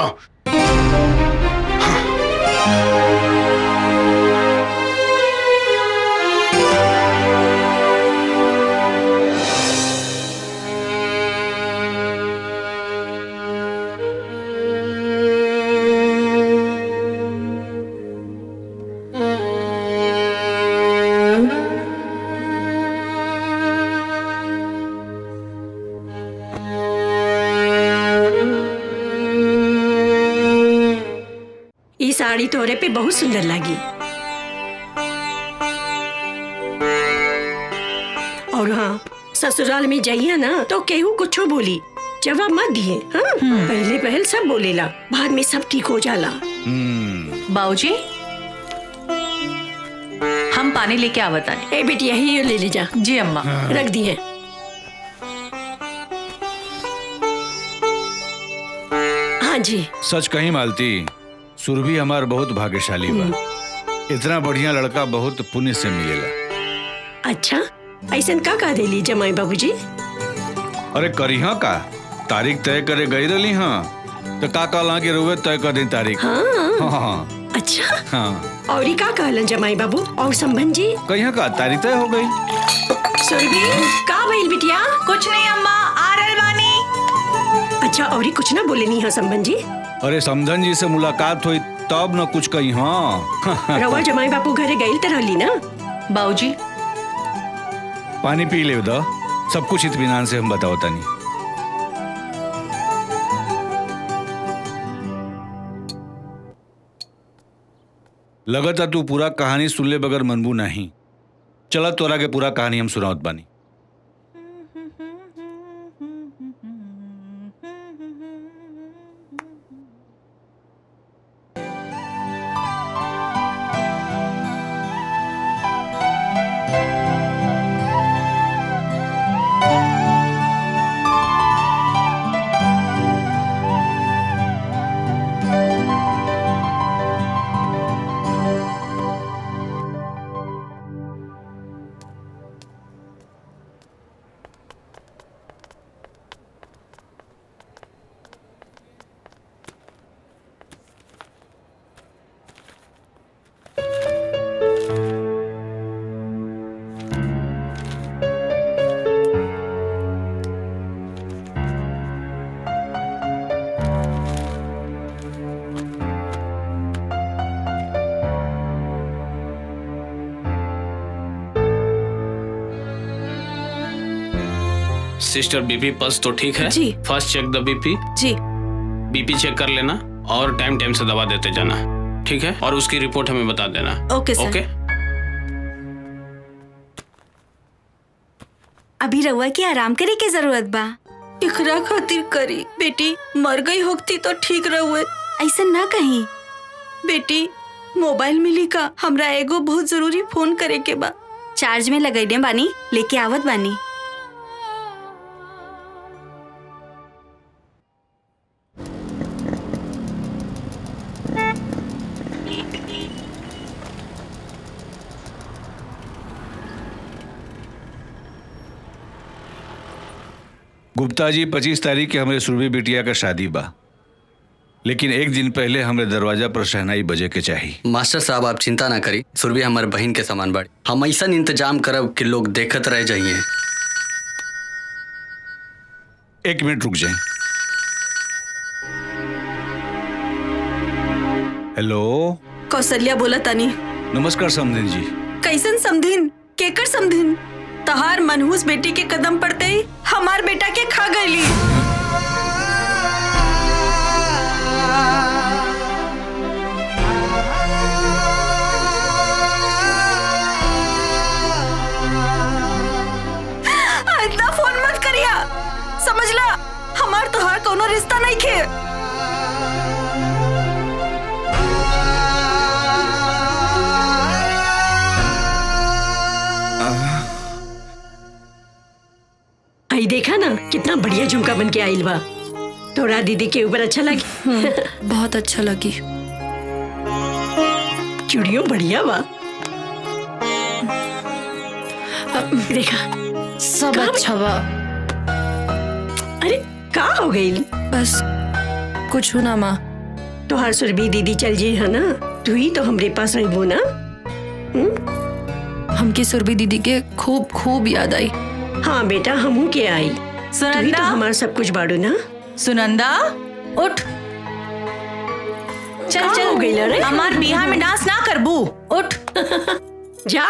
ये साड़ी तोरे पे बहुत सुंदर लगी। और हाँ, ससुराल में जाइए ना तो केहू कुछ बोली जवाब मत दिए। हाँ? पहले पहल सब बोलेला, बाद में सब ठीक हो जाला। बाबूजी, हम पानी लेके आवता है। ए बेटी यही ले ले जा। जी अम्मा। रख दिए। हाँ जी। सच कहीं मालती, सुरभि हमार बहुत भाग्यशाली बा। इतना बढ़िया लड़का बहुत पुण्य से मिलेला। अच्छा, ऐसा का कह देली जमाई बाबूजी? अरे करिहा का, तारीख तय करे गई रही। हाँ तो का कहला कि रुए तय कर दी तारीख। हाँ। हाँ। अच्छा। हाँ। और ही का कहलन जमाई बाबू और संबंध जी? कहिया का तारीख तय हो गई। सुरभि, का भइल बिटिया? कुछ नहीं अम्मा, आ रहल बानी। अच्छा, और ही कुछ ना बोले नहीं है संबंध जी? अरे समधन जी से मुलाकात हुई तब न कुछ कही। हाँ। रवा जमाई बापू घरे गई तरह ली ना। बाबूजी पानी पी ले दो, सब कुछ इत्मीनान से हम बताओ तनी। लगता तू पूरा कहानी सुन ले बगैर मनबू नहीं। चला तोरा के पूरा कहानी हम सुनावत बानी। सिस्टर बीपी पल्स तो ठीक है? जी। फर्स्ट चेक द बीपी। जी। बीपी चेक कर लेना और टाइम टाइम से दवा देते जाना, ठीक है? और उसकी रिपोर्ट हमें बता देना। ओके सर। ओके। अभी रउआ की आराम करे के जरूरत बा। इकरा खातिर करी बेटी, मर गई होती तो ठीक रहुए। ऐसा ना कहीं बेटी, मोबाइल मिली का? हमरा एगो बहुत जरूरी फोन करे के बा। चार्ज में लगैले बानी, लेके आवत बानी। गुप्ता जी 25 तारीख के हमारे सुरभि बिटिया का शादी बा, लेकिन एक दिन पहले हमारे दरवाजा पर शहनाई बजे के चाहिए। मास्टर साहब आप चिंता ना करी, सुरभि हमारे बहन के समान बाड़ी। हम ऐसा इंतजाम करब कि लोग देखत रह जाइए। एक मिनट रुक जाए। हेलो, कौशल्या बोला तानी। नमस्कार समधिन जी। कैसन समधिन? केकर समधिन? तहार मनहूस बेटी के कदम पड़ते ही हमार बेटा के खा गईली। इतना फोन मत करिया, समझला? हमार तोहार कोनो रिश्ता नहीं खे। आई देखा ना कितना बढ़िया झुमका बन के आइल बा। तोरा दीदी के ऊपर अच्छा लगी? बहुत अच्छा लगी। चूड़ियों बढ़िया बा। देखा सब अच्छा बा। अरे का हो गई? बस कुछ हो ना माँ। तोहार सुरभि दीदी चल जी है ना, तू ही तो हमरे पास रहबो ना। हमकी सुरभि दीदी के खूब खूब याद आई। हाँ बेटा, हमू के आई। सुनंदा, तू ही तो हमारा सब कुछ बाड़ू ना। सुनंदा उठ। चल का चल हो गइल रे? हमार बिहार में डांस ना करबू। उठ जा।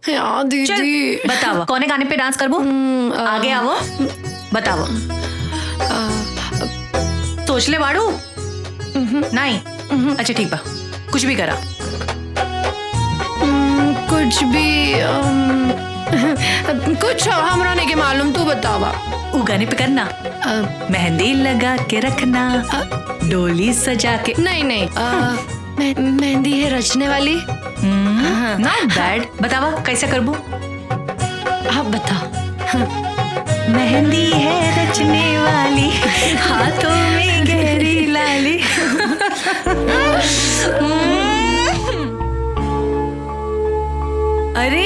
यार दीदी बताओ कौने गाने पे डांस करबू? आगे आवो, बताओ। सोच ले बाड़ू? नहीं। अच्छा ठीक बा, कुछ भी करा। कुछ भी कुछ हमरा नहीं के मालूम, तू बतावा। उ गाने पे करना। मेहंदी लगा के रखना, डोली सजा के। नहीं नहीं, मेहंदी है रचने वाली। Not bad. बतावा कैसे करबू? हाँ बता। मेहंदी है रचने वाली, हाथों में गहरी लाली। अरे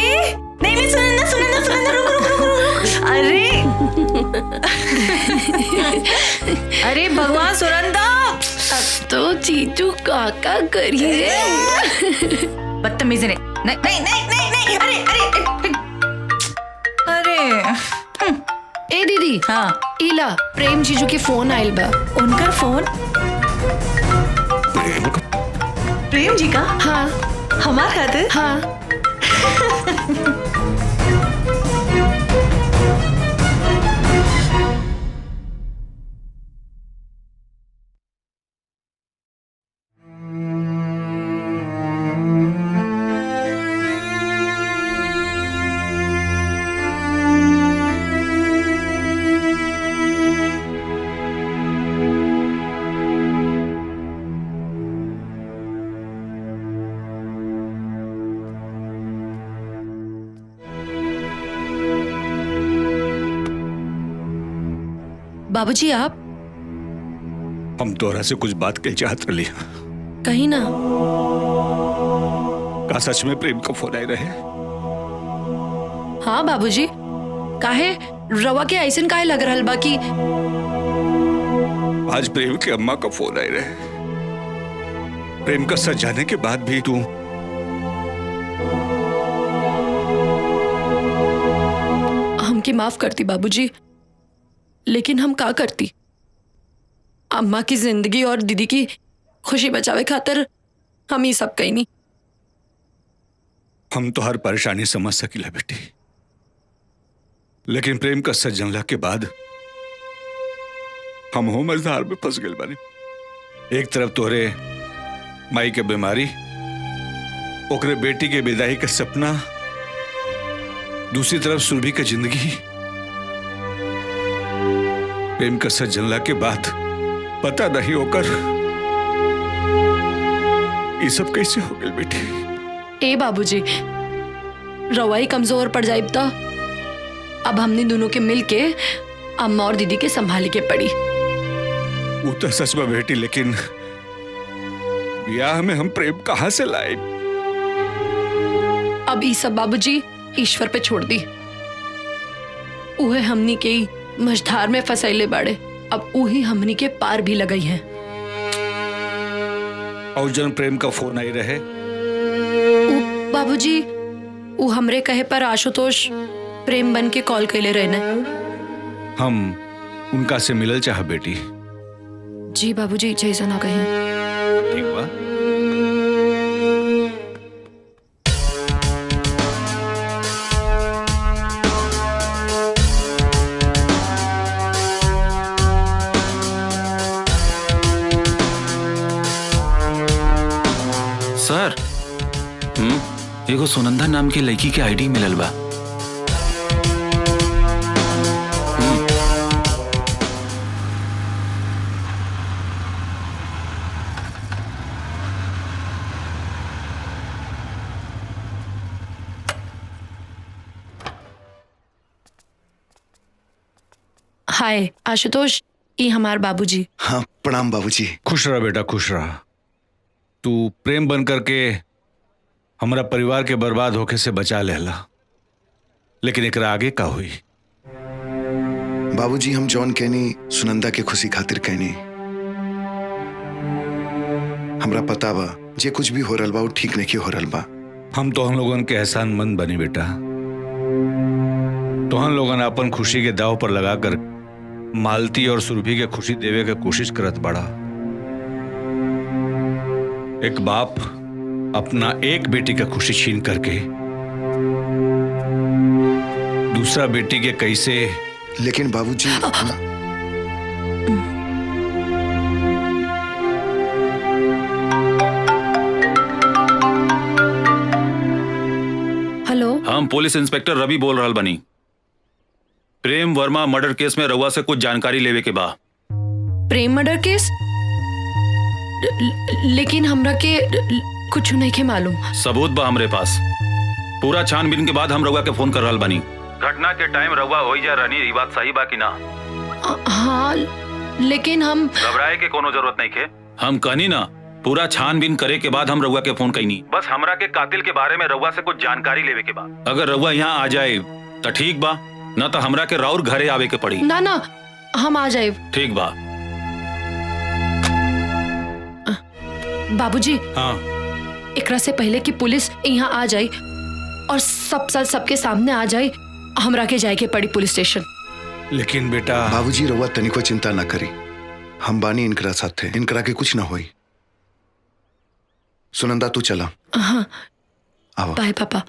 नहीं नहीं, सुनंदा सुनंदा सुनंदा, रुक रुक रुक रुक। अरे अरे भगवान सुनंदा, तो चीचू काका करिए। बदतमीजी नहीं नहीं नहीं नहीं नहीं। अरे अरे अरे ए दीदी। हाँ इला प्रेम जीजू के फोन आइल बा। उनका फोन? प्रेम जी का? हाँ। हमार खातिर? हाँ। बाबूजी आप हम तोहरा से कुछ बात के चाहत रही। कहीं ना। का सच में प्रेम का फोन आए रहे? हाँ बाबूजी, काहे रवा के ऐसन काहे लग रहल बा कि आज प्रेम के अम्मा का फोन आए रहे। प्रेम का सच जाने के बाद भी तू हमकी माफ करती बाबूजी, लेकिन हम का करती? अम्मा की जिंदगी और दीदी की खुशी बचावे खातिर हम ही सब कहीं नहीं। हम तो हर परेशानी समझ सकीला बेटी, लेकिन प्रेम का सच जानला के बाद हम हो मझधार में फंस गए बानी। एक तरफ तोहरे माई के बीमारी, ओकरे बेटी के विदाई का सपना, दूसरी तरफ सुरभि का जिंदगी। प्रेम का सच जानला के बाद पता नहीं होकर ये सब कैसे हो गए बेटी। ए बाबूजी, रवाई कमजोर पड़ जाए तो अब हमने दोनों के मिलके अम्मा और दीदी के संभाले के पड़ी। वो तो सच में बेटी, लेकिन ब्याह में हम प्रेम कहां से लाए? अब ये सब बाबूजी ईश्वर पे छोड़ दी। उहे हमनी के मझधार में फसैले बाड़े, अब उही हमनी के पार भी लगई है। और जन प्रेम का फोन आई रहे बाबूजी, वो हमरे कहे पर आशुतोष प्रेम बन के कॉल कैले रहने। हम उनका से मिलल चाह बेटी। जी बाबूजी, जैसा ना कहें। ठीक बा। सर, एगो सुनंदा नाम के लड़की के आईडी मिलल बा। हाय आशुतोष, ये हमार बाबूजी। हाँ प्रणाम बाबूजी। खुश रहा बेटा, खुश रहा। तू प्रेम बन करके हमारा परिवार के बर्बाद होके से बचा लेला, लेकिन एकरा आगे का हुई? बाबूजी, हम जॉन कहनी सुनंदा के खुशी खातिर कहनी। हमरा पता बा जे कुछ भी हो रहा बा वो ठीक नहीं हो रहा बा। हम तो हम लोगन के एहसानमंद बनी बेटा। तो हम लोगन अपन खुशी के दाव पर लगाकर मालती और सुरभि के खुशी देवे के कोशिश करत बड़ा। एक बाप अपना एक बेटी का खुशी छीन करके दूसरा बेटी के कैसे। लेकिन बाबूजी, हेलो, हम पुलिस इंस्पेक्टर रवि बोल रहल बनी। प्रेम वर्मा मर्डर केस में रउआ से कुछ जानकारी लेवे के बा। प्रेम मर्डर केस? लेकिन हमरा के कुछ नहीं के मालूम। सबूत बा हमरे पास। पूरा छानबीन के बाद हम रउआ के फोन कर रहल बनी। घटना के टाइम रउआ होई जा रहनी, ये बात सही बा कि ना? हाँ, लेकिन हम घबराए के कोनो जरूरत नहीं खे। हम कहनी ना, पूरा छानबीन करे के बाद हम रउआ के फोन कईनी। बस हमरा के कातिल के बारे में रउआ से कुछ जानकारी लेवे के बा। अगर रउआ यहाँ आ जाए तो ठीक बा, ना तो हमरा के राउर घरे आवे के पड़ी। ना ना, हम आ जाए। ठीक बा। बाबूजी, हाँ, एकरा से पहले कि पुलिस यहाँ आ जाए और सबके सामने आ जाए, हमरा के जाए के पड़ी पुलिस स्टेशन। लेकिन बेटा बाबूजी रउआ तनिको चिंता ना करी, हम बानी इनकरा साथे, इनकरा के कुछ ना होई। सुनंदा तू चला। हाँ, आओ। बाय पापा।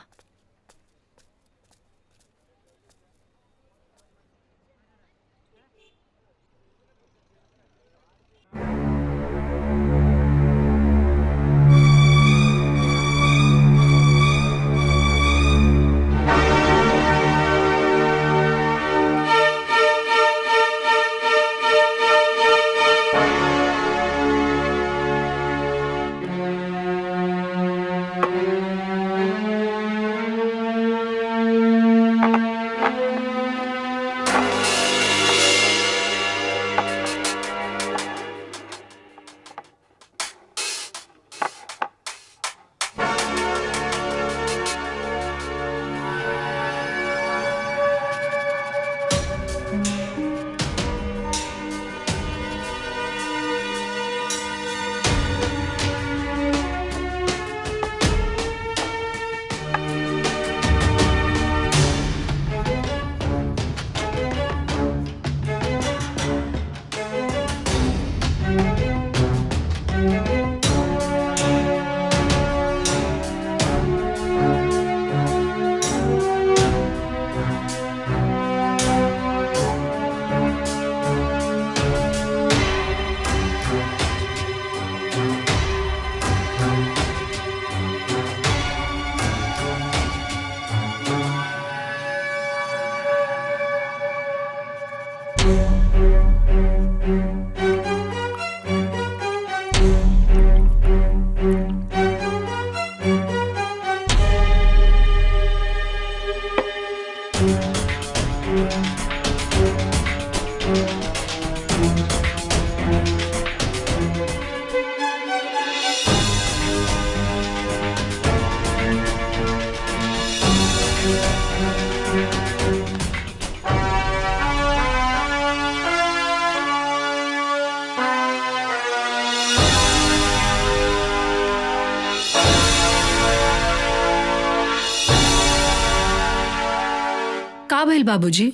भइल बाबूजी?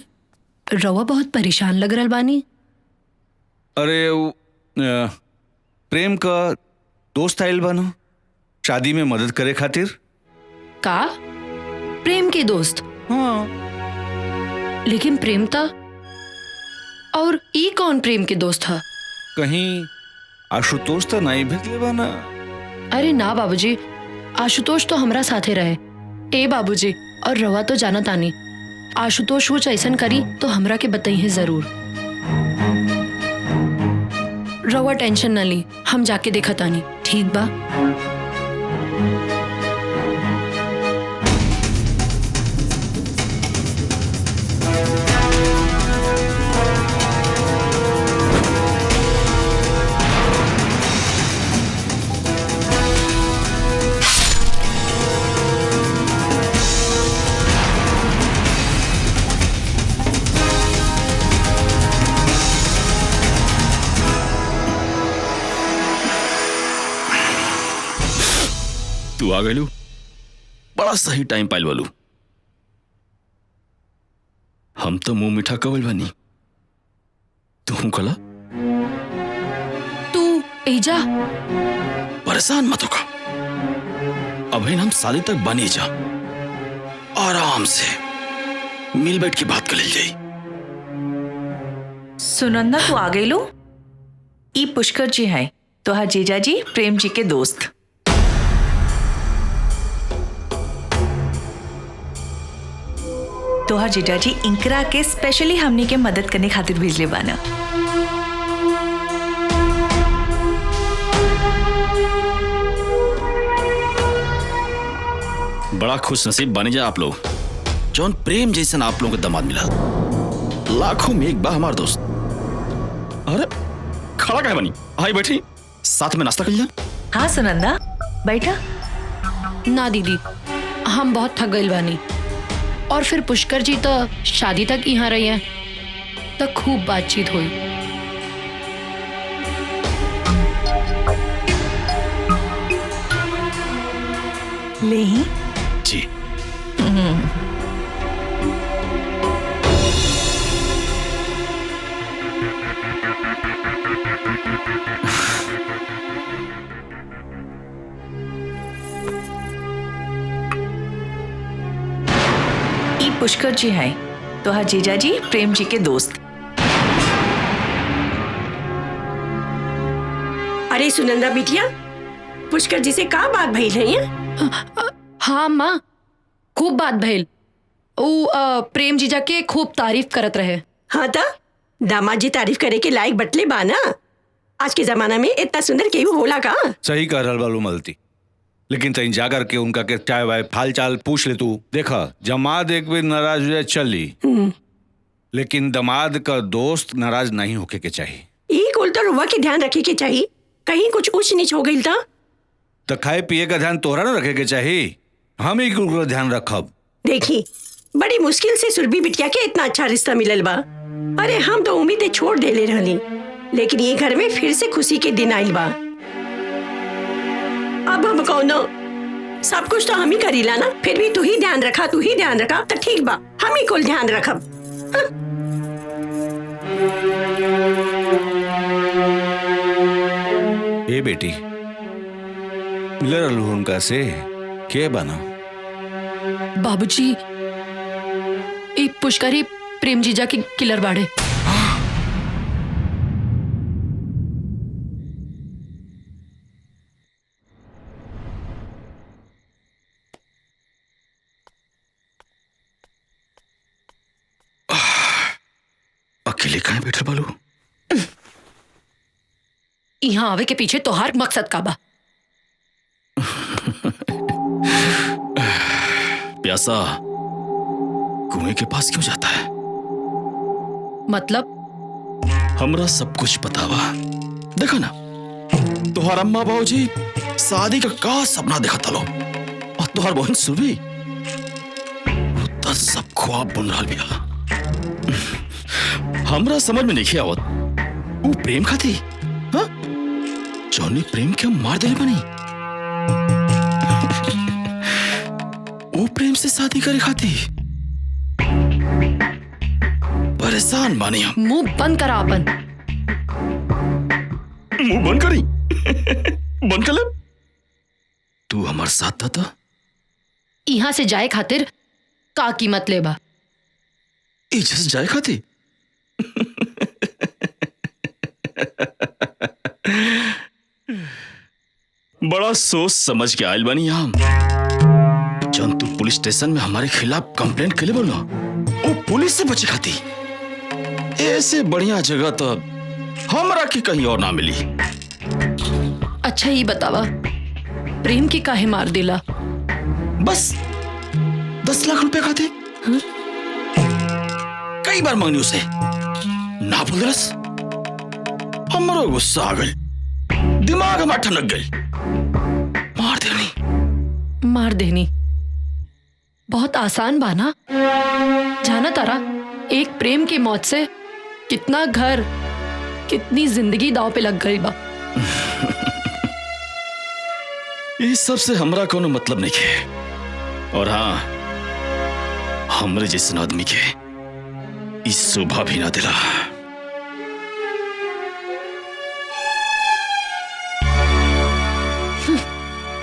रवा बहुत परेशान लग रहल बानी। अरे प्रेम का दोस्त आयल बानो शादी में मदद करे खातिर। का? प्रेम के दोस्त? हाँ। लेकिन प्रेम था, और ई कौन प्रेम के दोस्त है? कहीं आशुतोष तो नहीं भेजले बाना? अरे ना बाबूजी, आशुतोष तो हमरा साथे रहे। ए बाबूजी, और रवा तो जाना तानी, आशुतोष कुछ ऐसन करी तो हमरा के बताइए जरूर। रवा टेंशन न ली, हम जाके देखा तानी, ठीक बा? तू आ गलू, बड़ा सही टाइम पाइल वालू। हम तो मुंह मीठा कवल बनी, तू कला तू एजा परेशान मत होगा। अभी हम साली तक बने जा, आराम से मिल बैठ के बात कर ले जाई। सुनंदा तू आ गई लो। ई पुष्कर जी हैं, तोहार जीजा जी प्रेम जी के दोस्त। तोहार जीजा जी इंकरा के स्पेशली हमनी के मदद करने खातिर भेजले बाना। बड़ा खुश नसीब बने जा आप लोग, जौन प्रेम जैसन आप लोगों को दामाद मिला। लाखों में एक बा हमार दोस्त। अरे खड़ा क्या बनी, आई बैठी, साथ में नाश्ता कर लिया। हाँ सुनंदा बैठा। ना दीदी, हम बहुत थक गइल बानी, और फिर पुष्कर जी तो शादी तक यहाँ रही हैं, तो खूब बातचीत हुई। ले ही जी। ई पुष्कर जी हैं, तोहार जीजा जी प्रेम जी के दोस्त। अरे सुनंदा बिटिया, पुष्कर जी से का बात भइल है? हाँ माँ, खूब बात भइल। प्रेम जीजा के खूब तारीफ करत रहे। हाँ ता दामाद जी तारीफ करे के लायक बटले बाना। आज के जमाना में इतना सुंदर केहू होला का? सही कह रहल बालू मलती, लेकिन तई जा कर के उनका के चाय वाय हाल चाल पूछ ले। तू देखा जमात एक भी नाराज हो जाए चली, लेकिन दमाद का दोस्त नाराज नहीं होके के चाहिए। ई कुल तो रुआ के ध्यान रखे के चाहिए, कहीं कुछ ऊंच नीच हो गई तो खाए पिए का ध्यान तोहरा न रखे के चाहिए, हम ही कुल ध्यान रखब। देखी बड़ी मुश्किल से सुरभि बिटिया के इतना अच्छा रिश्ता मिलल बा। अरे हम तो उम्मीदें छोड़ देले रहली, लेकिन ये घर में फिर से खुशी के दिन आइल बा। अब हम कौनो सब कुछ तो हम ही करीला ना, फिर भी तू ही ध्यान रखा, तू ही ध्यान रखा तो ठीक बा, हम ही कुल ध्यान रखब। ए बेटी, मिलर उनका से के बना? बाबूजी, एक पुष्करी प्रेम जीजा की किलर बाड़े। अकेले कहाँ बैठे बालू? यहाँ आवे के पीछे तोहार मकसद का बा? प्यासा कुएं के पास क्यों जाता है? मतलब? हमरा सब कुछ पता बा। देखा ना, तुहार अम्मा बाबूजी शादी का सपना देखा था लो, और तुहार बहन सुरभि तो सब ख्वाब बुन रहा बिया। हमरा समझ में नहीं आवत, वो प्रेम खाती हाँ? जौनी प्रेम के मार दिले बनी, वो प्रेम से शादी करे खाती। परेशान बानी हम। मुंह बंद करा अपन। मुंह बंद करी? बंद कर ले। तू हमारे साथ था? यहाँ से जाए खातिर का कीमत लेबा? इज्जत से जाए खातिर? बड़ा सोच समझ के आयल बनी हम। जब तू पुलिस स्टेशन में हमारे खिलाफ कंप्लेंट के लिए बोलो, वो पुलिस से बचे खाती। ऐसे बढ़िया जगह तो हमरा की कहीं और ना मिली। अच्छा ही बतावा, प्रेम की काहे मार दिला? बस 10 लाख रुपए खाते। कई बार मांगनी उसे, ना बोल रस। हमारा गुस्सा आ गई, दिमाग हमारा ठनक गई, मार देनी बहुत आसान बाना। जाना तारा, एक प्रेम की मौत से कितना घर, कितनी जिंदगी दांव पे लग गई बा। इस सब से हमरा कोनो मतलब नहीं है। और हाँ, हमरे जैसे आदमी के इस शोभा भी ना दिला।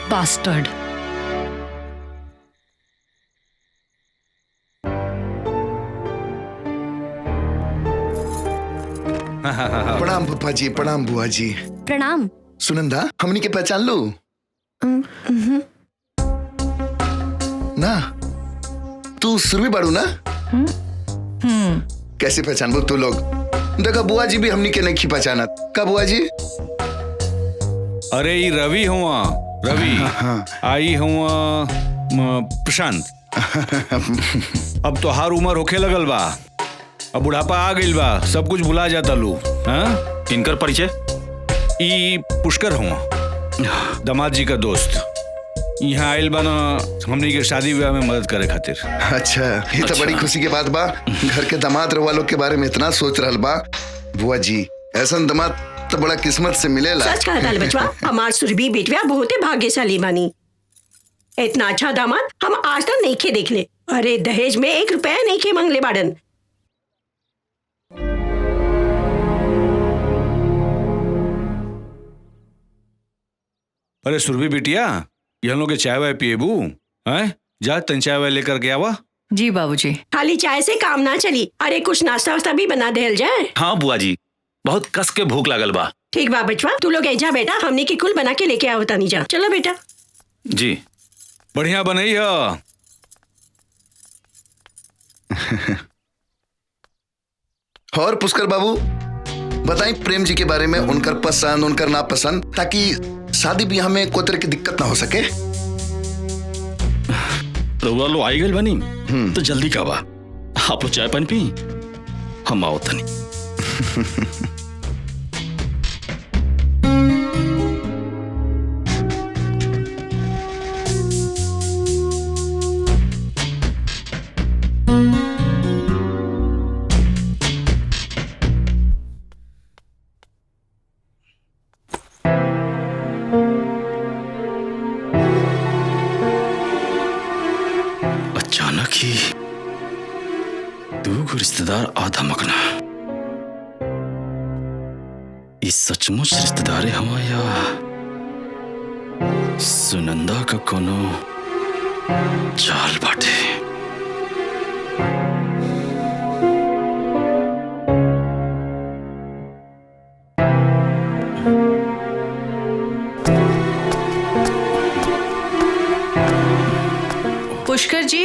बास्टर्ड। प्रणाम पप्पा जी, प्रणाम बुआ जी। प्रणाम। सुनंदा, हमनी के पहचान लो ना? तू सुरभि बाड़ू ना? कैसे पहचान बो तू लोग? देखा बुआ जी भी हमनी के नहीं पहचाना का बुआ जी? अरे ये रवि हुआ, रवि। आई हुआ प्रशांत। अब तो हर उम्र होखे लगल बा, अब बुढ़ापा आ गइल बा, सब कुछ भुला जाता लू। हाँ, इनकर परिचय? ई पुष्कर हुआ, दामाद जी का दोस्त। यहाँ आयल बा ना हमनी के शादी विवाह में मदद करे खातिर। अच्छा, ये तो बड़ी खुशी के बात बा। घर के दामाद वालों के बारे में इतना सोच रहल बा। बुआ जी, ऐसा दामाद तो बड़ा किस्मत से मिलेला। सच कहा दाल बचवा, हमार सुरभि बेटवा बहुत भाग्यशाली बानी। इतना अच्छा दामाद हम आज तक नहीं खे देख ले। अरे दहेज में 1 रुपया नहीं खे मांगले बाड़न। अरे सुरभि बिटिया, ये हम लोग के चाय वाय पिएबू? हैं? जा तन चाय वाय लेकर के आवा। जी बाबूजी। खाली चाय से काम ना चली, अरे कुछ नाश्ता वास्ता भी बना देल जाए। हाँ बुआ जी, बहुत कस के भूख लागल बा। ठीक बा बचवा, तू लोग जा बेटा, हमने की कुल बना के लेके आओ तानी जा। चलो बेटा। जी, बढ़िया बनई है। और पुष्कर बाबू बताएं प्रेम जी के बारे में, उनकर पसंद, उनकर नापसंद, ताकि शादी ब्याह में कोई तरह की दिक्कत ना हो सके। रउआ लो आई गल बनी तो जल्दी का बा, आप लोग चाय पानी पी, हम आओ तनी। अचानक ही दो रिश्तेदार आधा मकना, इस सचमुच रिश्तेदार हवा या सुनंदा का कोनो चाल बाटे। पुष्कर जी,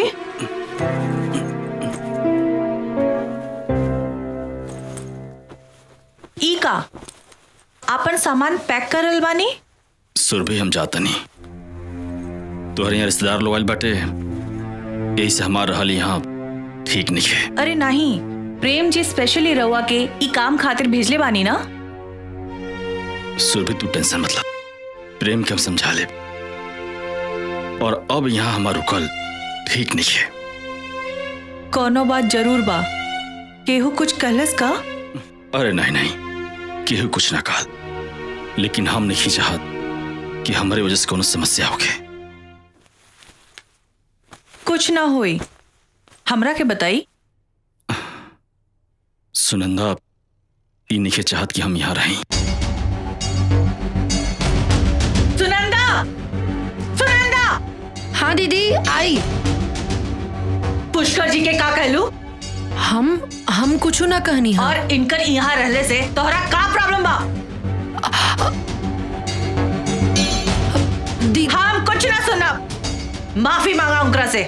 ई का आपन सामान पैक करल बानी? सुरभि हम जाता नहीं, तोहरे यहाँ रिश्तेदार लोग आइल बाटे, यही से हमार रहल यहाँ ठीक नहीं है। अरे नहीं, प्रेम जी स्पेशली रउआ के ई काम खातिर भेजले बानी ना। सुरभि तू टेंशन मतलब, प्रेम के हम समझा ले, और अब यहाँ हमार रुकल ठीक नहीं है। कोनो बात जरूर बा, केहू कुछ कहलस का? अरे नहीं नहीं, केहू कुछ ना कहल, लेकिन हम नहीं चाहत कि हमारे वजह से कोनो समस्या होके। कुछ ना होई, हमरा के बताई। सुनंदा ई नहीं चाहत कि हम यहाँ रहें। सुनंदा, सुनंदा। हाँ दीदी आई। पुष्कर जी के का कहलू? हम कुछ ना कहनी। हाँ। और इनकर यहाँ रहले से तोहरा का प्रॉब्लम बा? हम कुछ ना सुनब, माफी मांगा उनकरा से।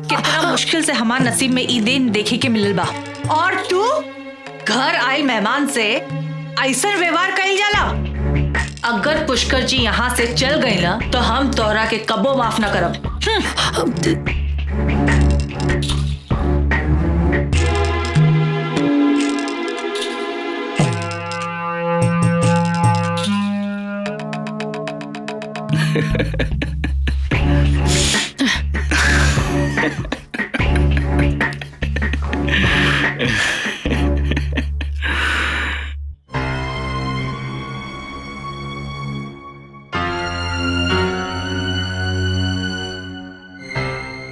कितना मुश्किल से हमार नसीब में ई दिन देखे के मिलल बा, और तू घर आए मेहमान से ऐसा व्यवहार कइल जाला। अगर पुष्कर जी यहाँ से चल गए ना तो हम तोहरा के कबो माफ ना करब।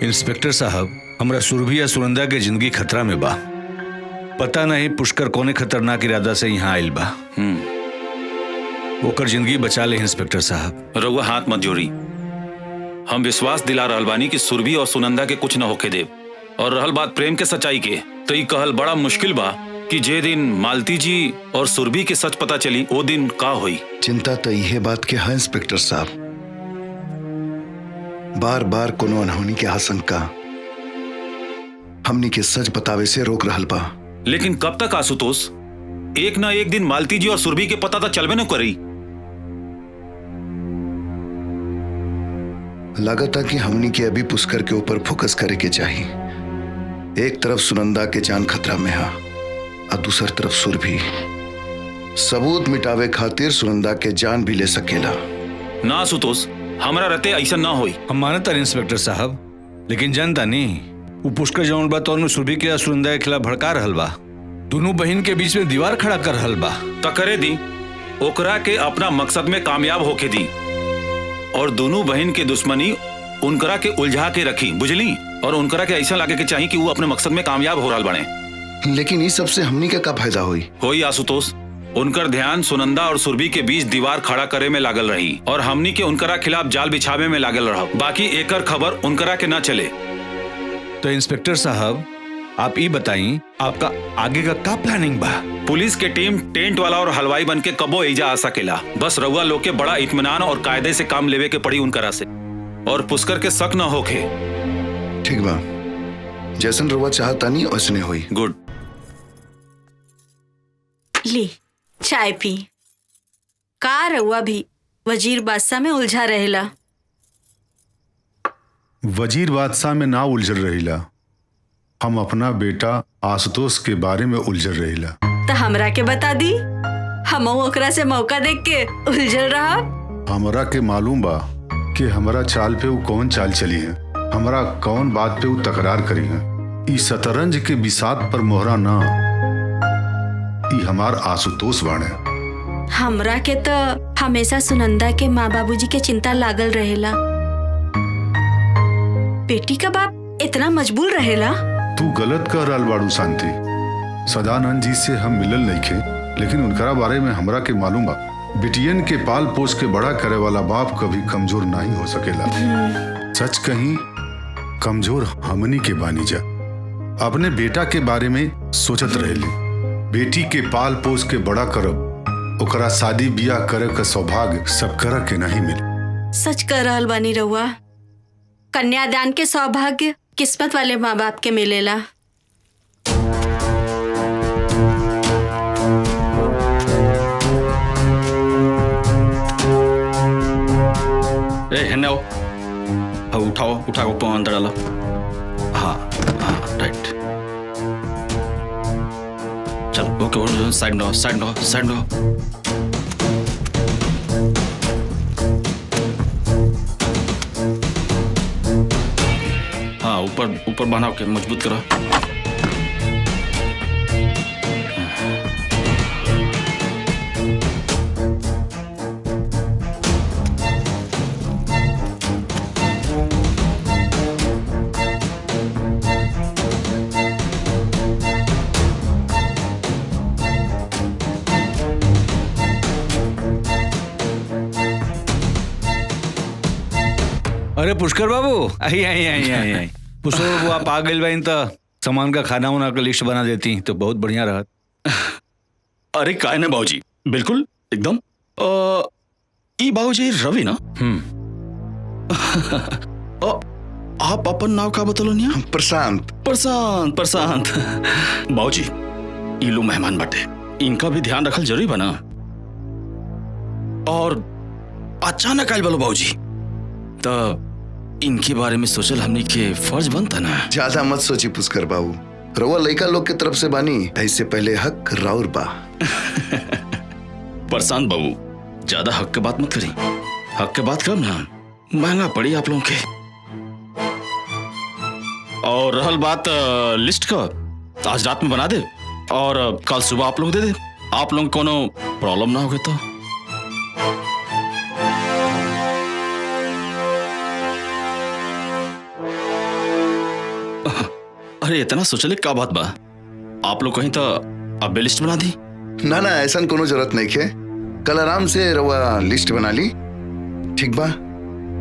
इंस्पेक्टर साहब, हमरा सुरभि या सुनंदा के जिंदगी खतरा में बा। पता नहीं पुष्कर कौने खतरनाक इरादा से यहाँ आयल बा। ओकर जिंदगी बचा ले इंस्पेक्टर साहब। रउआ हाथ मत जोड़ी। हम विश्वास दिला रहल बानी कि सुरभि और सुनंदा के कुछ न होके देव। और रहल बात प्रेम के सच्चाई के, तो ई कहल बड़ा मुश्किल बा कि जे दिन मालती जी और सुरभि के सच पता चली वो दिन का हुई। चिंता तो यह बात के है इंस्पेक्टर साहब, बार बार कोनो अनहोनी के आशंका हमनी के सच बतावे से रोक रहल बा। लेकिन कब तक आशुतोष? एक ना एक दिन मालती जी और सुरभि के पता तो चलबे न करी। लगता कि हमनी के अभी पुष्कर के ऊपर फोकस करे के चाहिए। एक तरफ सुनंदा के जान खतरा में है और दूसर तरफ सुरभि। सबूत मिटावे खातिर सुनंदा के जान भी ले सकेला। ना आशुतोष, हमारा रहते ऐसा ना होई। हम मानता इंस्पेक्टर साहब, लेकिन जानता नहीं वो पुष्कर जौन बा तो सुरभि के सुनंदा के खिलाफ भड़का रहल बा। दोनों बहन के बीच में दीवार खड़ा कर रहल बा। त करे दी, ओकरा के अपना मकसद में कामयाब होके दी और दोनों बहन के दुश्मनी उनकरा के उलझा के रखी, बुझली? और उनकरा के ऐसा लगे के चाहिए कि वो अपने मकसद में कामयाब हो रहल बने। लेकिन इस सबसे हमनी का फायदा होई आशुतोष? उनकर ध्यान सुनंदा और सुरभि के बीच दीवार खड़ा करे में लागल रही और हमनी के उनकरा खिलाफ जाल बिछावे में लागल रहा। बाकी एकर खबर उनकरा के ना चले। तो इंस्पेक्टर साहब, आप ये बताइए आपका आगे का प्लानिंग बा? पुलिस के टीम टेंट वाला और हलवाई बन के कबो एजा आ सकेला। बस रउआ लोग के बड़ा इत्मीनान और कायदे से काम लेवे के पड़ी उनकरा से, और पुष्कर के शक न होके। ठीक बा, जैसन रउआ चाहता नहीं वैसने होई। गुड। ली चाय पी। का रउआ भी वजीर बादशाह में उलझा रहेला? वजीर बादशाह में ना उलझल रहिला, हम अपना बेटा आशुतोष के बारे में उलझल रहिला। तो हमरा के बता दी, हम ओकरा से मौका देख के उलझल रहा। हमरा के मालूम बा कि हमारा चाल पे वो कौन चाल चली है, हमारा कौन बात पे वो तकरार करी है। ई शतरंज के बिसात पर मोहरा ना, ई हमार आशुतोष बाणे। हमरा के तो हमेशा सुनंदा के माँ बाबूजी के चिंता लागल रहेला। बेटी का बाप इतना मजबूर रहेला। तू गलत कह रहल बाड़ू शांति। सदानंद जी से हम मिलल नहीं खे, लेकिन उनकरा बारे में हमरा के मालूम बा। बिटियन के पाल पोस के बड़ा करे वाला बाप कभी कमजोर नहीं हो सकेला। सच कहीं कमजोर हमनी के बानी जा। अपने बेटा के बारे में सोचत रहेली, बेटी के पाल पोस के बड़ा करब, ओकरा शादी बियाह करे का सौभाग्य सब कर के नहीं मिले। सच कह रहल बानी रउआ, कन्यादान के सौभाग्य किस्मत वाले माँ बाप के मिलेला। हेने आओ, हाँ उठाओ, उठा को अंदर डालो। हाँ हाँ राइट, चलो ओके, साइड लो, साइड लो, साइड लो। हाँ ऊपर ऊपर बनाओ के मजबूत करो। अरे पुष्कर बाबू, आई आई आई आई आई पुष्कर बाबू, आप आ गए भाई तो सामान का खाना वाना का लिस्ट बना देती तो बहुत बढ़िया रहत। अरे काय ना बाबूजी, बिल्कुल एकदम। ई बाबूजी रवि ना? आप अपन नाव का बतलो नहीं? प्रशांत। प्रशांत प्रशांत बाबूजी, ई लो मेहमान बाटे, इनका भी ध्यान रखल जरूरी बना। और अचानक आयल बोलो बाबूजी, तो इनके बारे में सोचल हमनी के फर्ज बनता ना। ज्यादा मत सोची पुष्कर बाबू, रउआ लइका लोग के तरफ से बानी, ऐसे पहले हक राउर बा। प्रशांत बाबू, ज्यादा हक के बात मत करी, हक के बात कब ना महंगा पड़ी आप लोगों के। और रहल बात लिस्ट का, तो आज रात में बना दे और कल सुबह आप लोग दे दे। आप लोग कोनो प्रॉब्लम ना होगे तो। अरे इतना सोचले का बात बा, आप लोग कहीं तो अब लिस्ट बना दी। ना ना, ऐसा कोनो जरूरत नहीं है, कल आराम से रउआ लिस्ट बना ली, ठीक बा?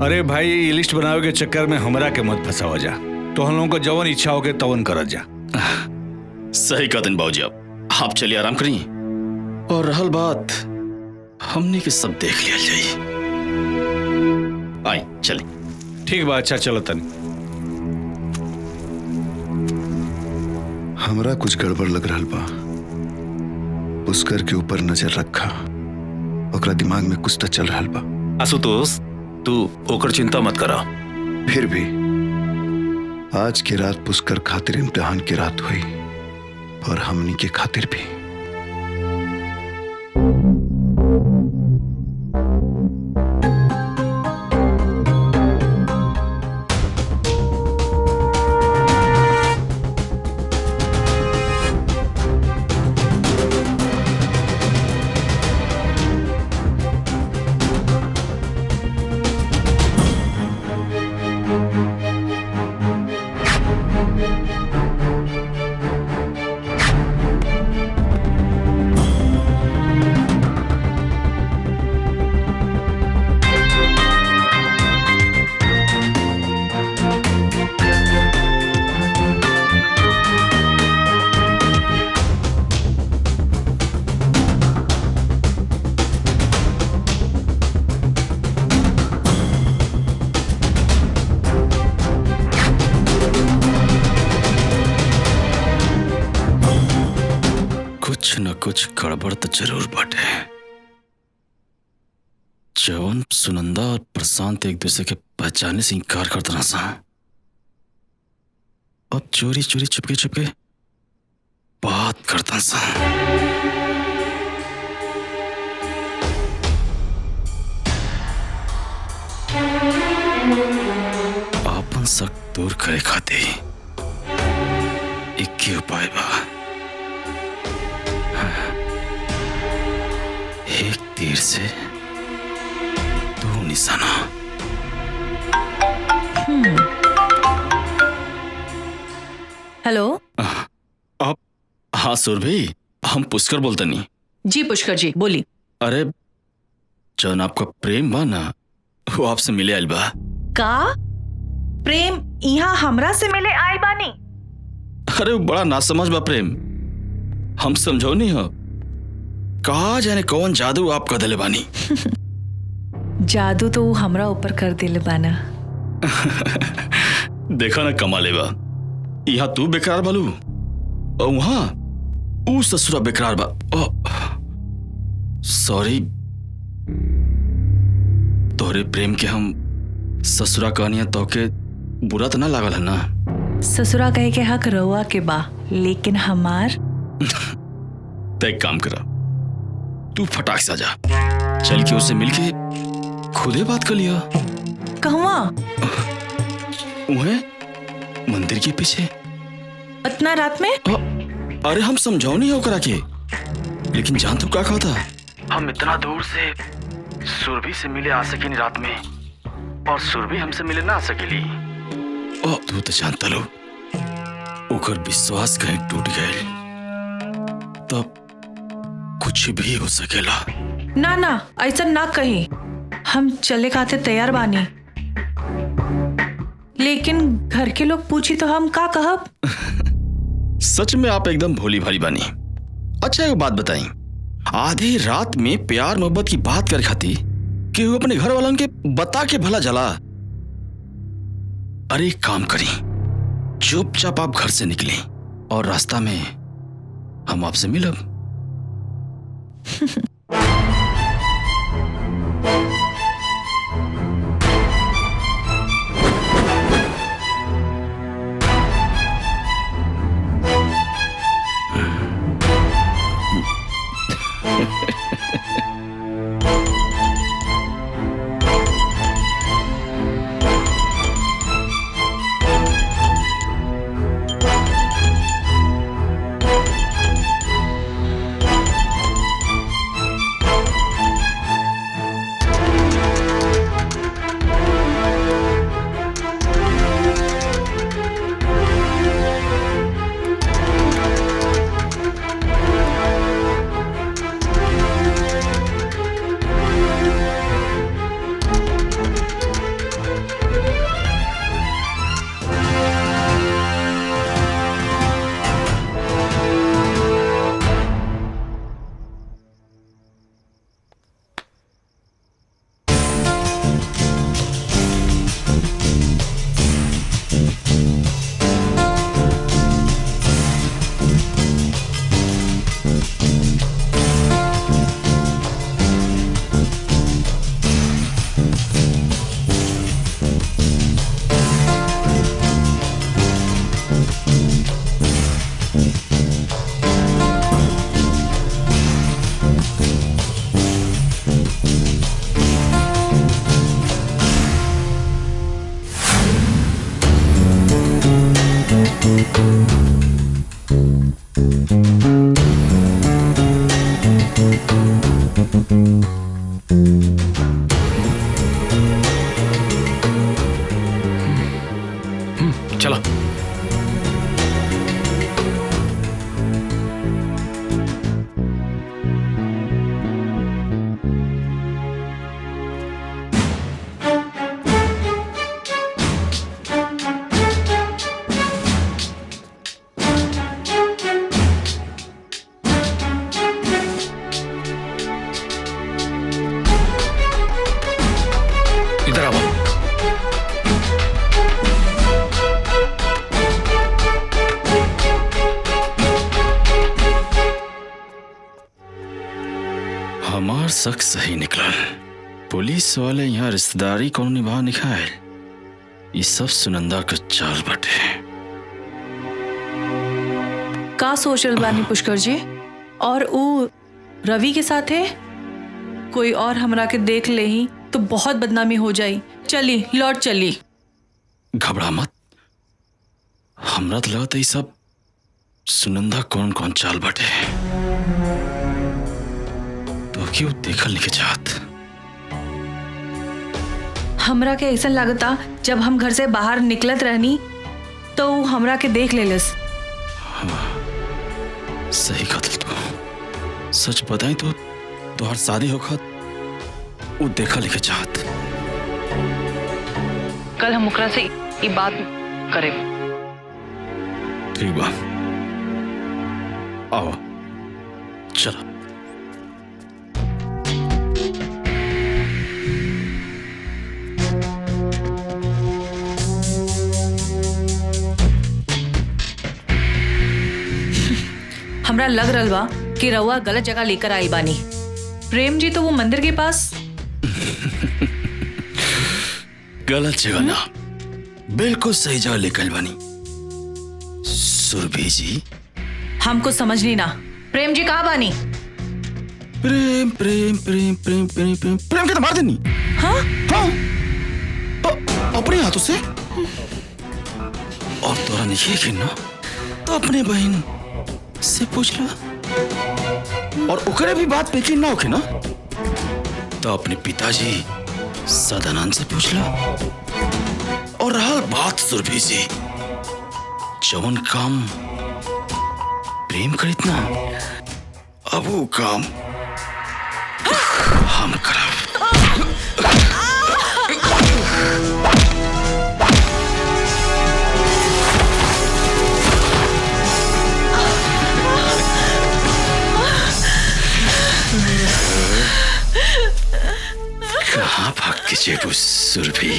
अरे भाई, ये लिस्ट बनावे के चक्कर में हमरा के मत फंसावा जा, तो हम लोगों को जवन इच्छा हो के तवन करत जा। सही कहते हैं बाबूजी, आप चलिए आराम करिए। और रहल बात, हमने के सब देख लिया जाइए। आई चले। ठीक बा, अच्छा चलो तन। हमरा कुछ गड़बड़ लग रहा बा। पुष्कर के ऊपर नजर रखा, ओकरा दिमाग में कुछ तो चल रहा बा। आशुतोष, तू ओकर चिंता मत करा। फिर भी आज की रात पुष्कर खातिर इम्तिहान की रात हुई, और हमनी के खातिर भी। कुछ गड़बड़ तो जरूर बाटे। जवन सुनंदा और प्रशांत एक दूसरे के पहचाने से इनकार करते सा, अब चोरी चोरी चुपके चुपके बात करता सा। आपन शक दूर करे खाते एक ही उपाय बा, एक तीर से दो निशाना। हेलो। आप? हाँ सुरभि, हम पुष्कर बोलते नहीं। जी पुष्कर जी, बोली। अरे जौन आपका प्रेम बा ना, वो आपसे मिले आइल बा। का प्रेम यहाँ हमरा से मिले आए बानी? अरे वो बड़ा नासमझ बा प्रेम, हम समझो नहीं हो। कहा जाने कौन जादू आप कर दिले बानी। जादू तो वो हमरा ऊपर कर दिले बाना। देखा ना कमाले बा, यहाँ तू बेकरार बालू और वहां ऊ ससुरा बेकरार बा। सॉरी, तोहरे प्रेम के हम ससुरा कहनिया तो के बुरा तो ना लागल है ना? ससुरा कहे के हक रहुआ के बा, लेकिन हमार तय काम करा, तू फटाक से जा, चल के उससे मिलके खुदे बात कर लिया। कहवा? वह मंदिर के पीछे। इतना रात में? अरे हम समझाओ नहीं होकर आके, लेकिन जान तू क्या कहा था? हम इतना दूर से सुरभि से मिले आ सके नहीं रात में, और सुरभि हमसे मिले ना आ सकेली। तू तो जानता लो, ओकर विश्वास कहीं टूट गए तब कुछ भी हो सकेला। ना ना, ऐसा ना कही, हम चले खाते तैयार बानी। लेकिन घर के लोग पूछी तो हम का कहब? सच में आप एकदम भोली भाली बानी। अच्छा एक बात बताई, आधी रात में प्यार मोहब्बत की बात कर खाती कि वो अपने घर वालों के बता के भला जला। अरे एक काम करी, चुपचाप आप घर से निकले और रास्ता में हम आपसे मिलब। चलो। इधर आओ। हमार शक सही निकला। पुलिस वाले यहाँ रिश्तेदारी कौन निभा निकाल, ये सब सुनंदा का चाल बटे। का सोचल बानी पुष्कर जी? और वो रवि के साथ है? कोई और हमरा के देख ले ही तो बहुत बदनामी हो जाई। चली लौट चली। घबरा मत, हमरा तो लगता है सब सुनंदा कौन कौन चाल बटे तो क्यों देखल नहीं के चाहत। हमरा के ऐसा लगता जब हम घर से बाहर निकलत रहनी तो वो हमरा के देख लेलस। सही कतल तू। सच बताई तो तुहार शादी होखत वो देखा लिखे चाहत। कल हम ओकरा से ये बात करे। ठीक बा, आओ चलो। हमरा लग रहा बा कि रउआ गलत जगह लेकर आई बानी। प्रेम जी तो वो मंदिर के पास। गलत जगह ना, बिल्कुल सही जगह लेकर बानी। सुरभि जी हमको समझ नहीं ना। प्रेम जी कहाँ बानी? प्रेम प्रेम प्रेम प्रेम प्रेम प्रेम प्रेम के तो मार देनी। हाँ हाँ अपने हाथों से। और तोरा नहीं खेलना तो अपने बहन से पूछ ला। और ओकरे भी बात यकीन ना होके ना तो अपने पिताजी सदानंद से पूछ ला। और रहा बात सुरभि से, जवन काम प्रेम करित ना अब वो काम हम करब। कहाँ भाग के जेबू सुरभि?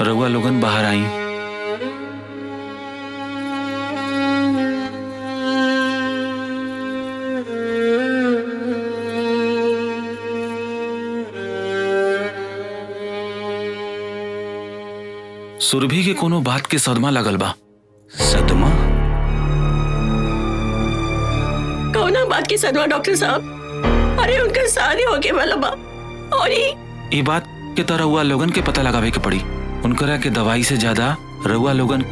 रउआ लोगन बाहर आई। सुरभि के कोनो बात के सदमा लगल बा। सदमा? कौना बात की सदमा डॉक्टर साहब? अरे उनका शादी हो गया वाला बा और ये बात कि तो रउआ लोगन के पता लगावे के पड़ी। उनकरा के दवाई से ज्यादा रउआ लोगन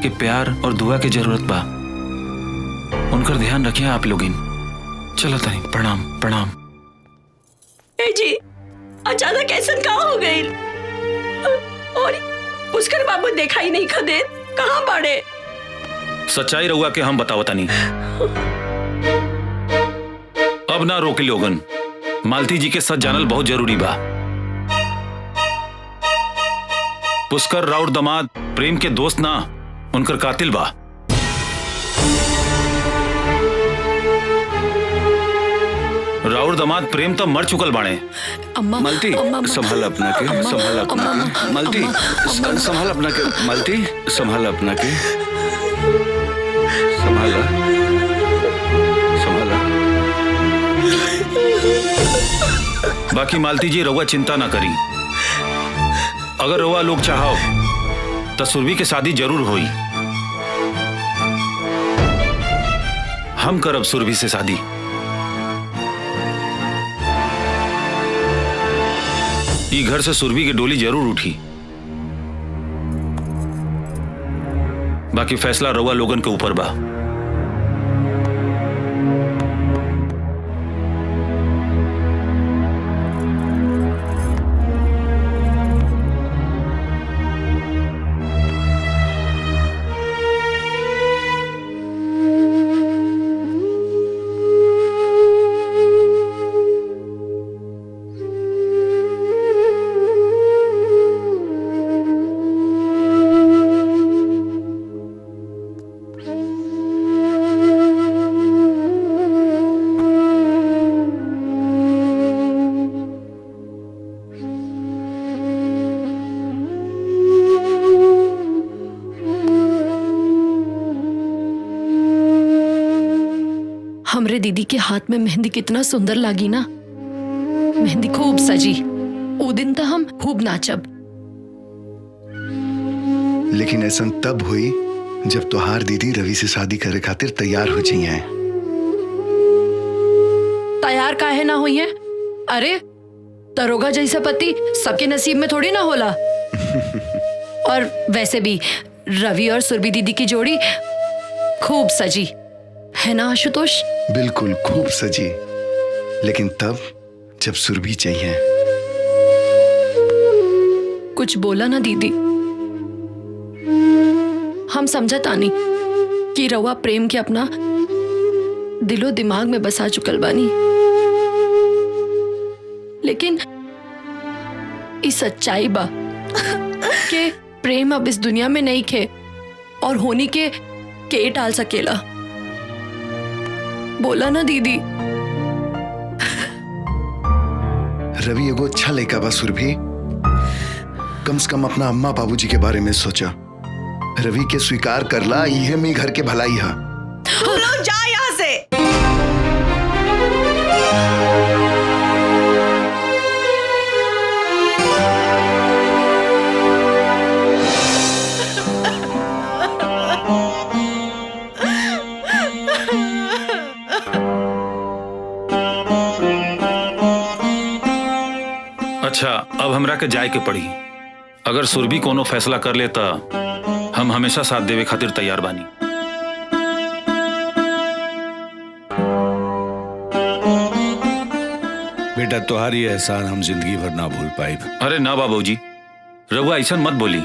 के प्यार और दुआ के जरूरत बा। उनकर ध्यान रखिए आप लोगिन। चलो ताई, प्रणाम प्रणाम। ए जी, अचानक ऐसा कहाँ हो गई? और पुष्कर बाबू देखा ही नहीं खदे, कहाँ पड़े? सच्चाई रउआ के हम बतावता नहीं। अब ना रोके लोगन, मालती जी के सच जानल बहुत जरूरी बा। पुष्कर राउर दमाद प्रेम के दोस्त ना, उनकर कातिल बा। राउर दमाद प्रेम तो मर चुकल बाणे। अम्मा, मालती, संभाल अपना के, संभाल अपना के। मालती, संभाल अपना के। मालती, संभाल अपना के। संभाला, संभाला। बाकी मालती जी रउआ चिंता ना करी। अगर रउआ लोग चाहो तो सुरभि के शादी जरूर होई। हम करब सुरभि से शादी। ई घर से सुरभि की डोली जरूर उठी। बाकी फैसला रउआ लोगन के ऊपर बा। हमरे दीदी के हाथ में मेहंदी कितना सुंदर लागी ना। मेहंदी खूब सजी। वो दिन तो हम खूब नाचब। लेकिन ऐसा तब हुई जब तोहार दीदी रवि से शादी करे खातिर तैयार हो जाई हैं। तैयार काहे ना हुई है? अरे दरोगा जैसा पति सबके नसीब में थोड़ी ना होला। और वैसे भी रवि और सुरभि दीदी की जोड़ी खूब सजी है ना आशुतोष? बिल्कुल खूब सजी। लेकिन तब जब सुरभि चाहिए। कुछ बोला ना दीदी। हम समझा तानी कि रवा प्रेम के अपना दिलो दिमाग में बसा चुकल बानी। लेकिन इस सच्चाई बा कि प्रेम अब इस दुनिया में नहीं खे और होनी के टाल सकेला। बोला ना दीदी। रवि एगो अच्छा लड़का बा सुरभि। कम से कम अपना अम्मा बाबूजी के बारे में सोचा। रवि के स्वीकार करला, यह में घर के भलाई है। जा यहाँ से। अच्छा, अब हमरा के जाए के पड़ी। अगर सुरभि कोनो फैसला कर ले तो हम हमेशा साथ देवे खातिर तैयार बानी। बेटा तुम्हारी एहसान हम जिंदगी भर ना भूल पाए। अरे ना बाबूजी, रघुआ ऐसा मत बोली।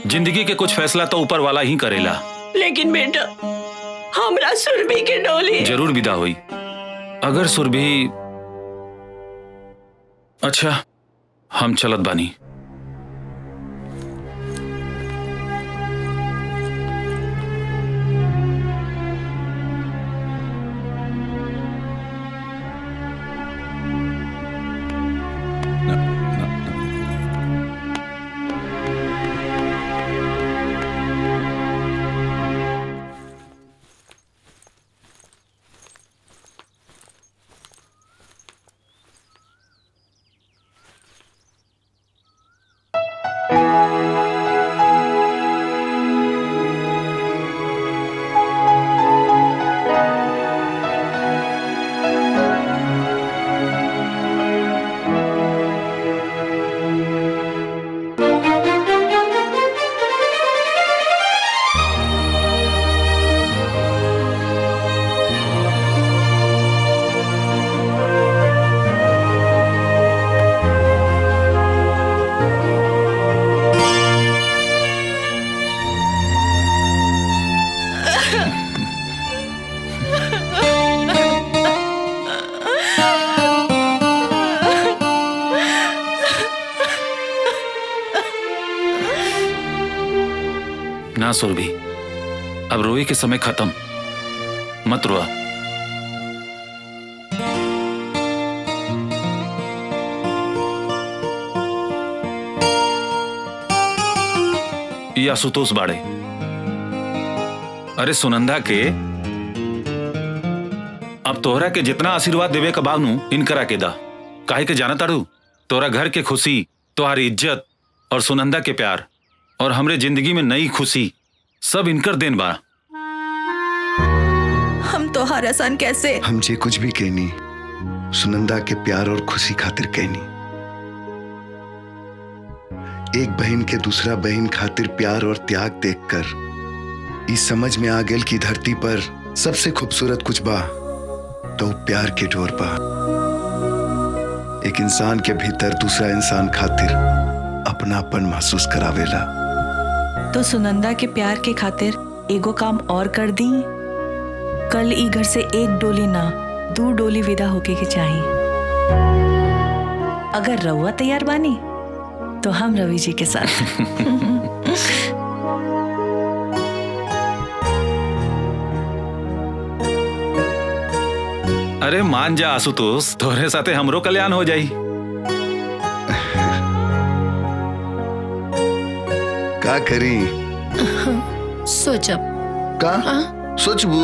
जिंदगी के कुछ फैसला तो ऊपर वाला ही करेला। लेकिन बेटा हमरा सुरभि के डोली जरूर विदा हुई। अगर सुरभि, अच्छा हम चलत बानी। ना सुरभि, अब रोए के समय खत्म, मत रोआ। ये आशुतोष बाड़े। अरे सुनंदा के अब तोहरा के जितना आशीर्वाद देवे का बानू इनकरा के दा। काहे के जाना ताड़ू, तोरा घर के खुशी, तुम्हारी इज्जत और सुनंदा के प्यार और हमरे जिंदगी में नई खुशी सब इनकर देन बा। हम तो हर आसान कैसे हम जे कुछ भी कहनी सुनंदा के प्यार और खुशी खातिर कहनी। एक बहन के दूसरा बहन खातिर प्यार और त्याग देखकर इस समझ में आ गेल की धरती पर सबसे खूबसूरत कुछ बा तो प्यार के डोर बा। एक इंसान के भीतर दूसरा इंसान खातिर अपनापन महसूस करावेला। तो सुनंदा के प्यार के खातिर एगो काम और कर दी। कल ई घर से एक डोली ना 2 डोली विदा होके के चाहिए। अगर रउआ तैयार बानी तो हम रवि जी के साथ। अरे मान जा आशुतोष, तोहरे साथे हमरो कल्याण हो जाई। का करी सोचब का सोचबू।